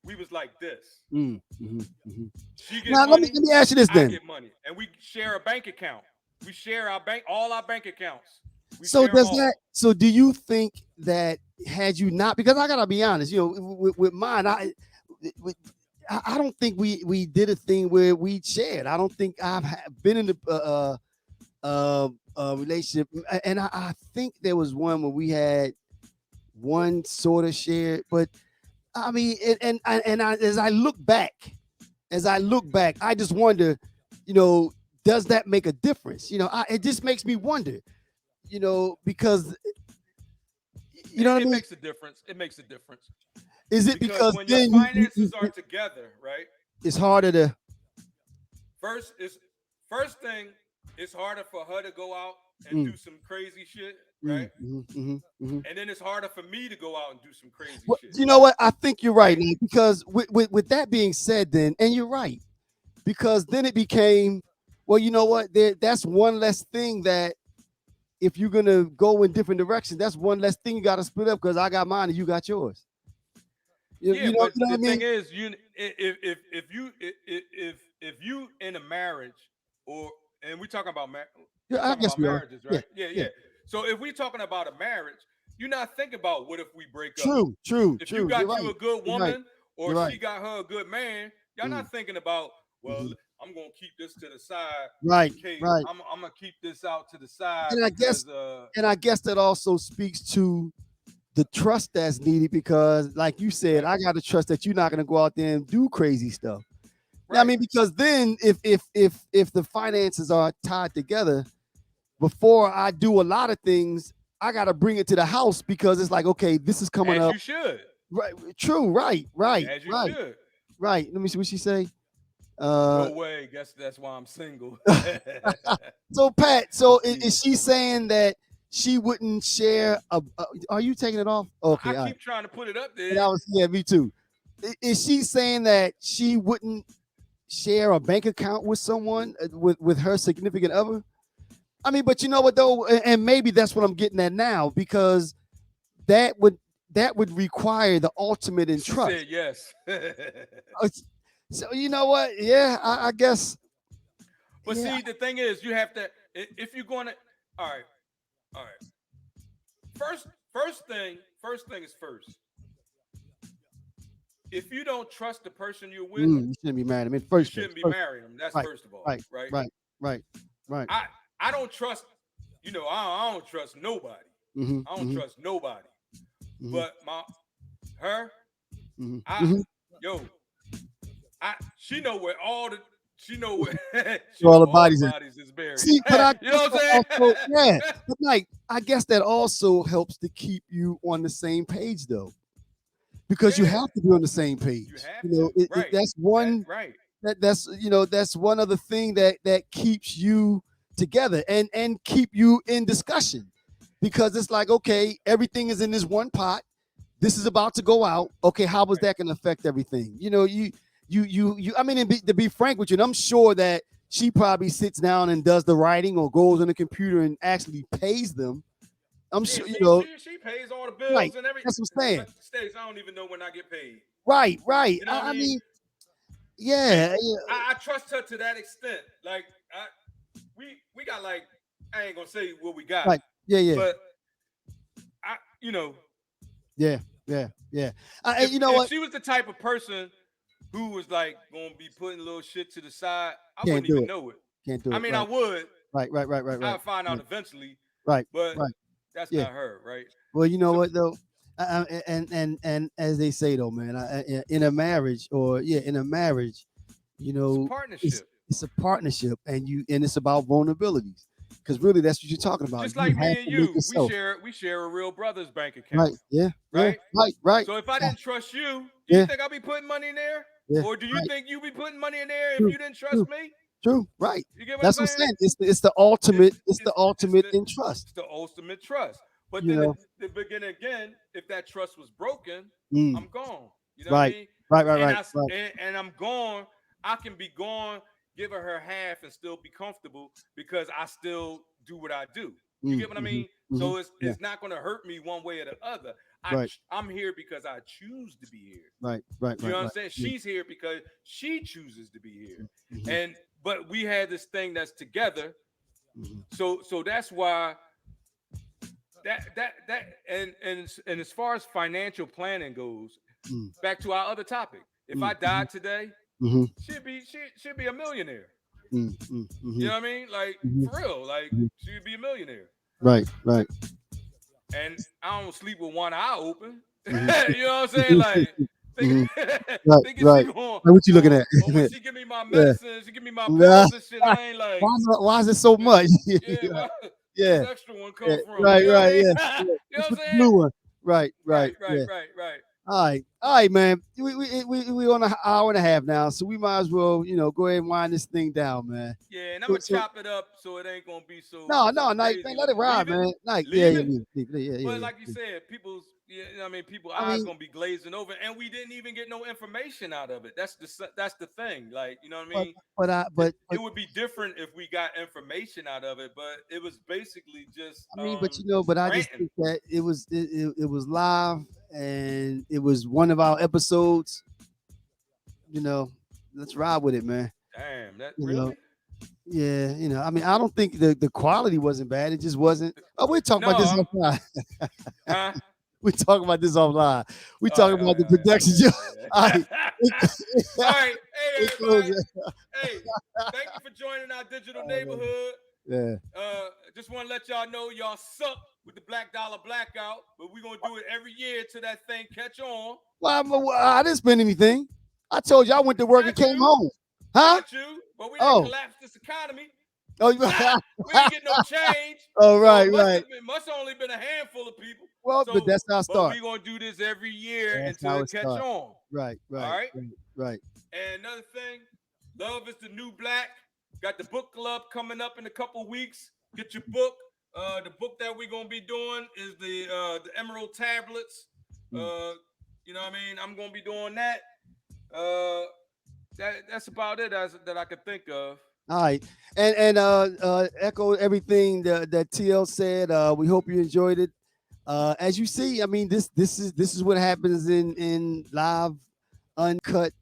Speaker 2: we was like this.
Speaker 1: Mm, mhm, mhm.
Speaker 2: She get
Speaker 1: Now
Speaker 2: money,
Speaker 1: let me ask you this
Speaker 2: I
Speaker 1: then.
Speaker 2: get money, and we share a bank account. We share all our bank accounts. We
Speaker 1: So
Speaker 2: share them
Speaker 1: does
Speaker 2: all.
Speaker 1: that? So do you think that had you not? Because I gotta be honest, with mine, with, I don't think we did a thing where we shared. I don't think I've been in a relationship, and I think there was one where we had one sort of shared, but I mean, as I look back, I just wonder, you know, does that make a difference? It just makes me wonder, because you know what I
Speaker 2: It
Speaker 1: mean.
Speaker 2: makes a difference. It makes a difference
Speaker 1: Is it
Speaker 2: because
Speaker 1: because
Speaker 2: when your
Speaker 1: then
Speaker 2: finances are together, right?
Speaker 1: it's harder to?
Speaker 2: First thing, it's harder for her to go out and
Speaker 1: Mm,
Speaker 2: do some crazy shit, right?
Speaker 1: mm, mhm.
Speaker 2: And then it's harder for me to go out and do some crazy
Speaker 1: Well,
Speaker 2: shit,
Speaker 1: you know what? I think you're right,
Speaker 2: right?
Speaker 1: Nate, because with that being said, then, and you're right, because then it became, well, you know what? That's one less thing that if you're gonna go in different directions, that's one less thing you got to split up because I got mine and you got yours.
Speaker 2: Yeah,
Speaker 1: You
Speaker 2: but
Speaker 1: know what
Speaker 2: the
Speaker 1: I
Speaker 2: thing
Speaker 1: mean?
Speaker 2: is, if you in a marriage or and
Speaker 1: Yeah,
Speaker 2: we
Speaker 1: I
Speaker 2: talking
Speaker 1: guess
Speaker 2: about
Speaker 1: we are.
Speaker 2: marriages,
Speaker 1: Yeah,
Speaker 2: right? Yeah,
Speaker 1: yeah.
Speaker 2: yeah. So if we talking about a marriage, you're not thinking about what if we break up.
Speaker 1: True, true,
Speaker 2: If you
Speaker 1: true. You're
Speaker 2: got you
Speaker 1: right.
Speaker 2: a good
Speaker 1: You're right.
Speaker 2: woman or
Speaker 1: You're
Speaker 2: she
Speaker 1: right.
Speaker 2: got her a good man, y'all
Speaker 1: Mm,
Speaker 2: not thinking about, well,
Speaker 1: mhm.
Speaker 2: I'm gonna keep this to the side
Speaker 1: Right,
Speaker 2: in case
Speaker 1: right.
Speaker 2: I'm gonna keep this out to the side
Speaker 1: And I guess,
Speaker 2: because
Speaker 1: that also speaks to the trust that's needed because, like you said,
Speaker 2: right,
Speaker 1: I got to trust that you're not going to go out there and do crazy stuff. I
Speaker 2: right.
Speaker 1: mean, because then if the finances are tied together, before I do a lot of things, I got to bring it to the house because it's like, okay, this is coming
Speaker 2: As
Speaker 1: up.
Speaker 2: you should.
Speaker 1: Right, true, right, right,
Speaker 2: As you
Speaker 1: right,
Speaker 2: should.
Speaker 1: right. Let me see what she say.
Speaker 2: No way. Guess that's why I'm single.
Speaker 1: So Pat,
Speaker 2: I'm
Speaker 1: so is
Speaker 2: teasing.
Speaker 1: she saying that she wouldn't share are you taking it off?
Speaker 2: I
Speaker 1: Okay, all right.
Speaker 2: keep trying to put it up
Speaker 1: And
Speaker 2: there.
Speaker 1: I was, yeah, me too. Is she saying that she wouldn't share a bank account with someone with her significant other? I mean, but you know what though, and maybe that's what I'm getting at now because that would require the ultimate in
Speaker 2: She
Speaker 1: trust.
Speaker 2: said yes.
Speaker 1: Uh, So you know what? Yeah, I guess.
Speaker 2: But
Speaker 1: Yeah.
Speaker 2: see, the thing is, you have to if you're going to. All right, all right. First thing is first. If you don't trust the person you're with,
Speaker 1: You shouldn't be married. I mean,
Speaker 2: you
Speaker 1: first place.
Speaker 2: shouldn't be
Speaker 1: First,
Speaker 2: marrying them. That's
Speaker 1: right,
Speaker 2: first of all,
Speaker 1: right,
Speaker 2: right?
Speaker 1: right, right, right.
Speaker 2: I don't trust. I don't trust nobody.
Speaker 1: Mm-hmm,
Speaker 2: I don't
Speaker 1: mm-hmm,
Speaker 2: trust nobody.
Speaker 1: mm-hmm,
Speaker 2: But her,
Speaker 1: mm-hmm,
Speaker 2: I
Speaker 1: mm-hmm.
Speaker 2: yo, she know where all the she know where she
Speaker 1: Where all
Speaker 2: know
Speaker 1: the
Speaker 2: all the
Speaker 1: bodies are.
Speaker 2: bodies is buried.
Speaker 1: See, but I
Speaker 2: You know
Speaker 1: guess
Speaker 2: what
Speaker 1: that
Speaker 2: I'm
Speaker 1: also, yeah,
Speaker 2: saying?
Speaker 1: but like, I guess that also helps to keep you on the same page, though, because you
Speaker 2: Yeah,
Speaker 1: have to be on the same
Speaker 2: you
Speaker 1: page.
Speaker 2: have to. Right.
Speaker 1: That's
Speaker 2: That
Speaker 1: one
Speaker 2: right.
Speaker 1: that's one other thing that keeps you together and keep you in discussion, because it's like, okay, everything is in this one pot. This is about to go out. Okay, how was
Speaker 2: Right.
Speaker 1: that going to affect everything? I mean, to be frank with you, and I'm sure that she probably sits down and does the writing or goes on the computer and actually pays them. I'm
Speaker 2: Yeah,
Speaker 1: sure, you know,
Speaker 2: she pays all the
Speaker 1: right.
Speaker 2: bills and everything.
Speaker 1: That's what I'm saying.
Speaker 2: States, I don't even know when I get paid.
Speaker 1: Right, right.
Speaker 2: You know what I
Speaker 1: I
Speaker 2: mean?
Speaker 1: mean, yeah, yeah,
Speaker 2: I trust her to that extent. Like we got like, I ain't gonna say what we got,
Speaker 1: right. Yeah, yeah,
Speaker 2: but I you know,
Speaker 1: yeah, yeah, yeah. You know
Speaker 2: if
Speaker 1: what?
Speaker 2: she was the type of person who was like gonna be putting little shit to the side, I
Speaker 1: Can't
Speaker 2: wouldn't
Speaker 1: do
Speaker 2: even
Speaker 1: it.
Speaker 2: know it.
Speaker 1: Can't do
Speaker 2: I
Speaker 1: it.
Speaker 2: mean, I
Speaker 1: Right,
Speaker 2: would.
Speaker 1: right, right, right, right, right,
Speaker 2: I'll find out
Speaker 1: right,
Speaker 2: eventually,
Speaker 1: right,
Speaker 2: but
Speaker 1: right.
Speaker 2: that's
Speaker 1: Yeah.
Speaker 2: not her, right?
Speaker 1: Well, you know
Speaker 2: So
Speaker 1: what though, and as they say though, man, in a marriage or in a marriage, you
Speaker 2: it's a
Speaker 1: know,
Speaker 2: partnership.
Speaker 1: it's a partnership, and it's about vulnerabilities, because really that's what you're talking about.
Speaker 2: Just
Speaker 1: You
Speaker 2: like
Speaker 1: have
Speaker 2: me and
Speaker 1: to make
Speaker 2: you,
Speaker 1: yourself
Speaker 2: we share a Real Brothers bank account,
Speaker 1: right. Yeah, yeah,
Speaker 2: right?
Speaker 1: right, right.
Speaker 2: So if I
Speaker 1: Yeah,
Speaker 2: didn't trust you, do you
Speaker 1: yeah,
Speaker 2: think I'll be putting money in there?
Speaker 1: yeah.
Speaker 2: Or do you
Speaker 1: Right.
Speaker 2: think you be putting money in there if
Speaker 1: True,
Speaker 2: you didn't
Speaker 1: true,
Speaker 2: trust me?
Speaker 1: true. Right.
Speaker 2: You get what I'm
Speaker 1: That's what I'm
Speaker 2: saying?
Speaker 1: saying. It's the
Speaker 2: It's
Speaker 1: ultimate in trust.
Speaker 2: the ultimate trust. But
Speaker 1: You
Speaker 2: then
Speaker 1: know.
Speaker 2: the beginning again, if that trust was broken,
Speaker 1: Mm,
Speaker 2: I'm gone. You know what I
Speaker 1: right,
Speaker 2: mean?
Speaker 1: right, right,
Speaker 2: And
Speaker 1: right, right.
Speaker 2: and I'm gone. I can be gone, give her half, and still be comfortable because I still do what I do. You get what I mean?
Speaker 1: Mm-hmm.
Speaker 2: So
Speaker 1: Yeah.
Speaker 2: it's not going to hurt me one way or the other.
Speaker 1: Right,
Speaker 2: I'm here because I choose to be here.
Speaker 1: right, right,
Speaker 2: You know
Speaker 1: right,
Speaker 2: what I'm
Speaker 1: right.
Speaker 2: saying?
Speaker 1: Yeah.
Speaker 2: She's here because she chooses to be here.
Speaker 1: Mhm,
Speaker 2: And but we had this thing that's together.
Speaker 1: mhm,
Speaker 2: So that's why that and as far as financial planning goes,
Speaker 1: mm,
Speaker 2: back to our other topic. If
Speaker 1: mm,
Speaker 2: I died today,
Speaker 1: mhm,
Speaker 2: she'd be a millionaire.
Speaker 1: mm, mm,
Speaker 2: You
Speaker 1: mhm,
Speaker 2: know what I mean? Like
Speaker 1: mhm,
Speaker 2: for real, like
Speaker 1: mhm.
Speaker 2: she'd be a millionaire.
Speaker 1: Right, right.
Speaker 2: And I don't sleep with one eye open.
Speaker 1: Mhm,
Speaker 2: You know what I'm saying? Like
Speaker 1: mhm. Right,
Speaker 2: thinking she
Speaker 1: right.
Speaker 2: going
Speaker 1: Like, what you looking at?
Speaker 2: or when she give me my
Speaker 1: Yeah.
Speaker 2: medicine, she give me my
Speaker 1: Nah.
Speaker 2: pills and shit. I ain't like,
Speaker 1: Why is it so much?
Speaker 2: yeah, where this
Speaker 1: Yeah,
Speaker 2: extra one
Speaker 1: yeah.
Speaker 2: come from?
Speaker 1: Right,
Speaker 2: You know what I
Speaker 1: right.
Speaker 2: mean?
Speaker 1: Yeah, yeah.
Speaker 2: You know
Speaker 1: Just
Speaker 2: what
Speaker 1: with
Speaker 2: I'm
Speaker 1: the
Speaker 2: saying?
Speaker 1: blue one. Right, right.
Speaker 2: Right, right,
Speaker 1: Yeah.
Speaker 2: right, right.
Speaker 1: All right, man. We on an hour and a half now, so we might as well, go ahead and wind this thing down, man.
Speaker 2: Yeah, and I'm
Speaker 1: So,
Speaker 2: gonna
Speaker 1: so
Speaker 2: chop it up so it ain't gonna be
Speaker 1: no,
Speaker 2: so
Speaker 1: no, Nike, man,
Speaker 2: crazy.
Speaker 1: let it ride,
Speaker 2: Leave it,
Speaker 1: man. Like, yeah,
Speaker 2: leave
Speaker 1: yeah,
Speaker 2: it.
Speaker 1: yeah, yeah, yeah,
Speaker 2: But
Speaker 1: yeah.
Speaker 2: like you said, people's, you know what I mean, people
Speaker 1: I
Speaker 2: eyes
Speaker 1: mean,
Speaker 2: gonna be glazing over, and we didn't even get no information out of it. That's the thing. Like, you know what I
Speaker 1: but
Speaker 2: mean?
Speaker 1: but I but
Speaker 2: It would be different if we got information out of it, but it was basically just
Speaker 1: I mean, but I just
Speaker 2: ranting.
Speaker 1: think that it was live, and it was one of our episodes. You know, let's ride with it, man.
Speaker 2: Damn, that
Speaker 1: You know,
Speaker 2: really?
Speaker 1: yeah, I mean, I don't think the quality wasn't bad. It just wasn't. Oh, we're talking
Speaker 2: No,
Speaker 1: about this
Speaker 2: I'm
Speaker 1: offline.
Speaker 2: huh?
Speaker 1: We talking about this offline. We
Speaker 2: All right,
Speaker 1: talking
Speaker 2: all
Speaker 1: about
Speaker 2: right,
Speaker 1: the
Speaker 2: all right,
Speaker 1: production. All right.
Speaker 2: all right. Hey,
Speaker 1: It goes,
Speaker 2: everybody. Hey, thank you for joining our digital neighborhood.
Speaker 1: yeah.
Speaker 2: Just want to let y'all know y'all suck with the Black Dollar Blackout, but we're gonna do it every year till that thing catch on.
Speaker 1: I didn't spend anything. I told you I went to work and
Speaker 2: Not
Speaker 1: came
Speaker 2: you,
Speaker 1: home. Huh?
Speaker 2: not you, but we didn't
Speaker 1: Oh.
Speaker 2: collapse this economy.
Speaker 1: Oh,
Speaker 2: We ain't get no change.
Speaker 1: oh,
Speaker 2: So
Speaker 1: right,
Speaker 2: it
Speaker 1: right.
Speaker 2: must have only been a handful of people.
Speaker 1: Well, but
Speaker 2: So,
Speaker 1: that's how it
Speaker 2: but
Speaker 1: start.
Speaker 2: we gonna do this every year
Speaker 1: That's
Speaker 2: until
Speaker 1: how
Speaker 2: it
Speaker 1: it
Speaker 2: catch
Speaker 1: start.
Speaker 2: on.
Speaker 1: Right,
Speaker 2: All
Speaker 1: right,
Speaker 2: right.
Speaker 1: right, right.
Speaker 2: And another thing, love is the new black. Got the book club coming up in a couple weeks. Get your book. The book that we're gonna be doing is the Emerald Tablets. You know what I mean? I'm gonna be doing that. That's about it that I could think of.
Speaker 1: All right, and echo everything that TL said. We hope you enjoyed it. As you see, I mean, this is what happens in live, uncut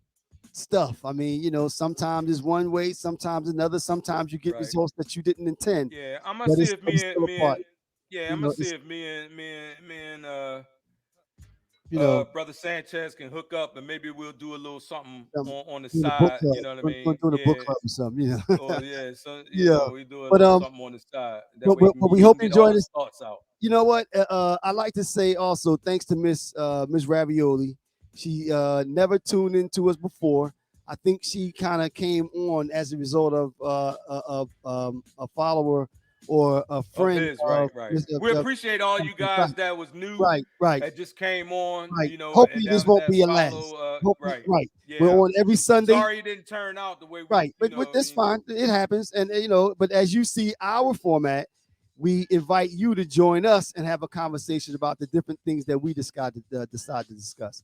Speaker 1: stuff. I mean, sometimes it's one way, sometimes another. Sometimes you get
Speaker 2: Right.
Speaker 1: results that you didn't intend,
Speaker 2: Yeah, I'm gonna
Speaker 1: but
Speaker 2: see
Speaker 1: it's,
Speaker 2: if
Speaker 1: but it's still a part.
Speaker 2: yeah,
Speaker 1: You
Speaker 2: I'm gonna
Speaker 1: know,
Speaker 2: see
Speaker 1: it's
Speaker 2: if me and
Speaker 1: you know,
Speaker 2: Brother Sanchez can hook up and maybe we'll do a little something
Speaker 1: um,
Speaker 2: on the
Speaker 1: doing a book
Speaker 2: side.
Speaker 1: club,
Speaker 2: You know what I
Speaker 1: going
Speaker 2: mean?
Speaker 1: doing a book
Speaker 2: Yeah.
Speaker 1: club or something.
Speaker 2: Or yeah, so
Speaker 1: Yeah.
Speaker 2: we do a
Speaker 1: But
Speaker 2: little something on the side. That way
Speaker 1: but we
Speaker 2: he
Speaker 1: hope
Speaker 2: can
Speaker 1: you
Speaker 2: get all
Speaker 1: enjoyed
Speaker 2: his
Speaker 1: this.
Speaker 2: thoughts out.
Speaker 1: You know what? I like to say also thanks to Miss Ravioli. She never tuned into us before. I think she kind of came on as a result of a follower or a
Speaker 2: Of
Speaker 1: friend
Speaker 2: his,
Speaker 1: of,
Speaker 2: right, right. We appreciate all you guys
Speaker 1: right,
Speaker 2: that was new,
Speaker 1: right, right,
Speaker 2: that just came on,
Speaker 1: right.
Speaker 2: you know, and
Speaker 1: Hopefully this won't
Speaker 2: that
Speaker 1: be a last.
Speaker 2: follow.
Speaker 1: Hopefully,
Speaker 2: Right.
Speaker 1: right. We're
Speaker 2: Yeah.
Speaker 1: on every Sunday.
Speaker 2: Sorry it didn't turn out the way we,
Speaker 1: Right, but that's fine. It happens, and But as you see, our format, we invite you to join us and have a conversation about the different things that we decide to discuss.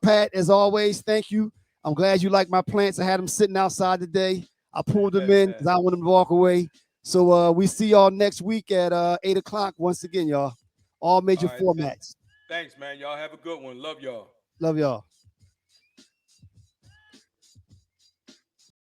Speaker 1: Pat, as always, thank you. I'm glad you like my plants. I had them sitting outside today. I pulled them in because I want them to walk away. So we see y'all next week at 8 o'clock once again, y'all. All major
Speaker 2: All right.
Speaker 1: formats.
Speaker 2: Thanks, man. Y'all have a good one. Love y'all.
Speaker 1: Love y'all.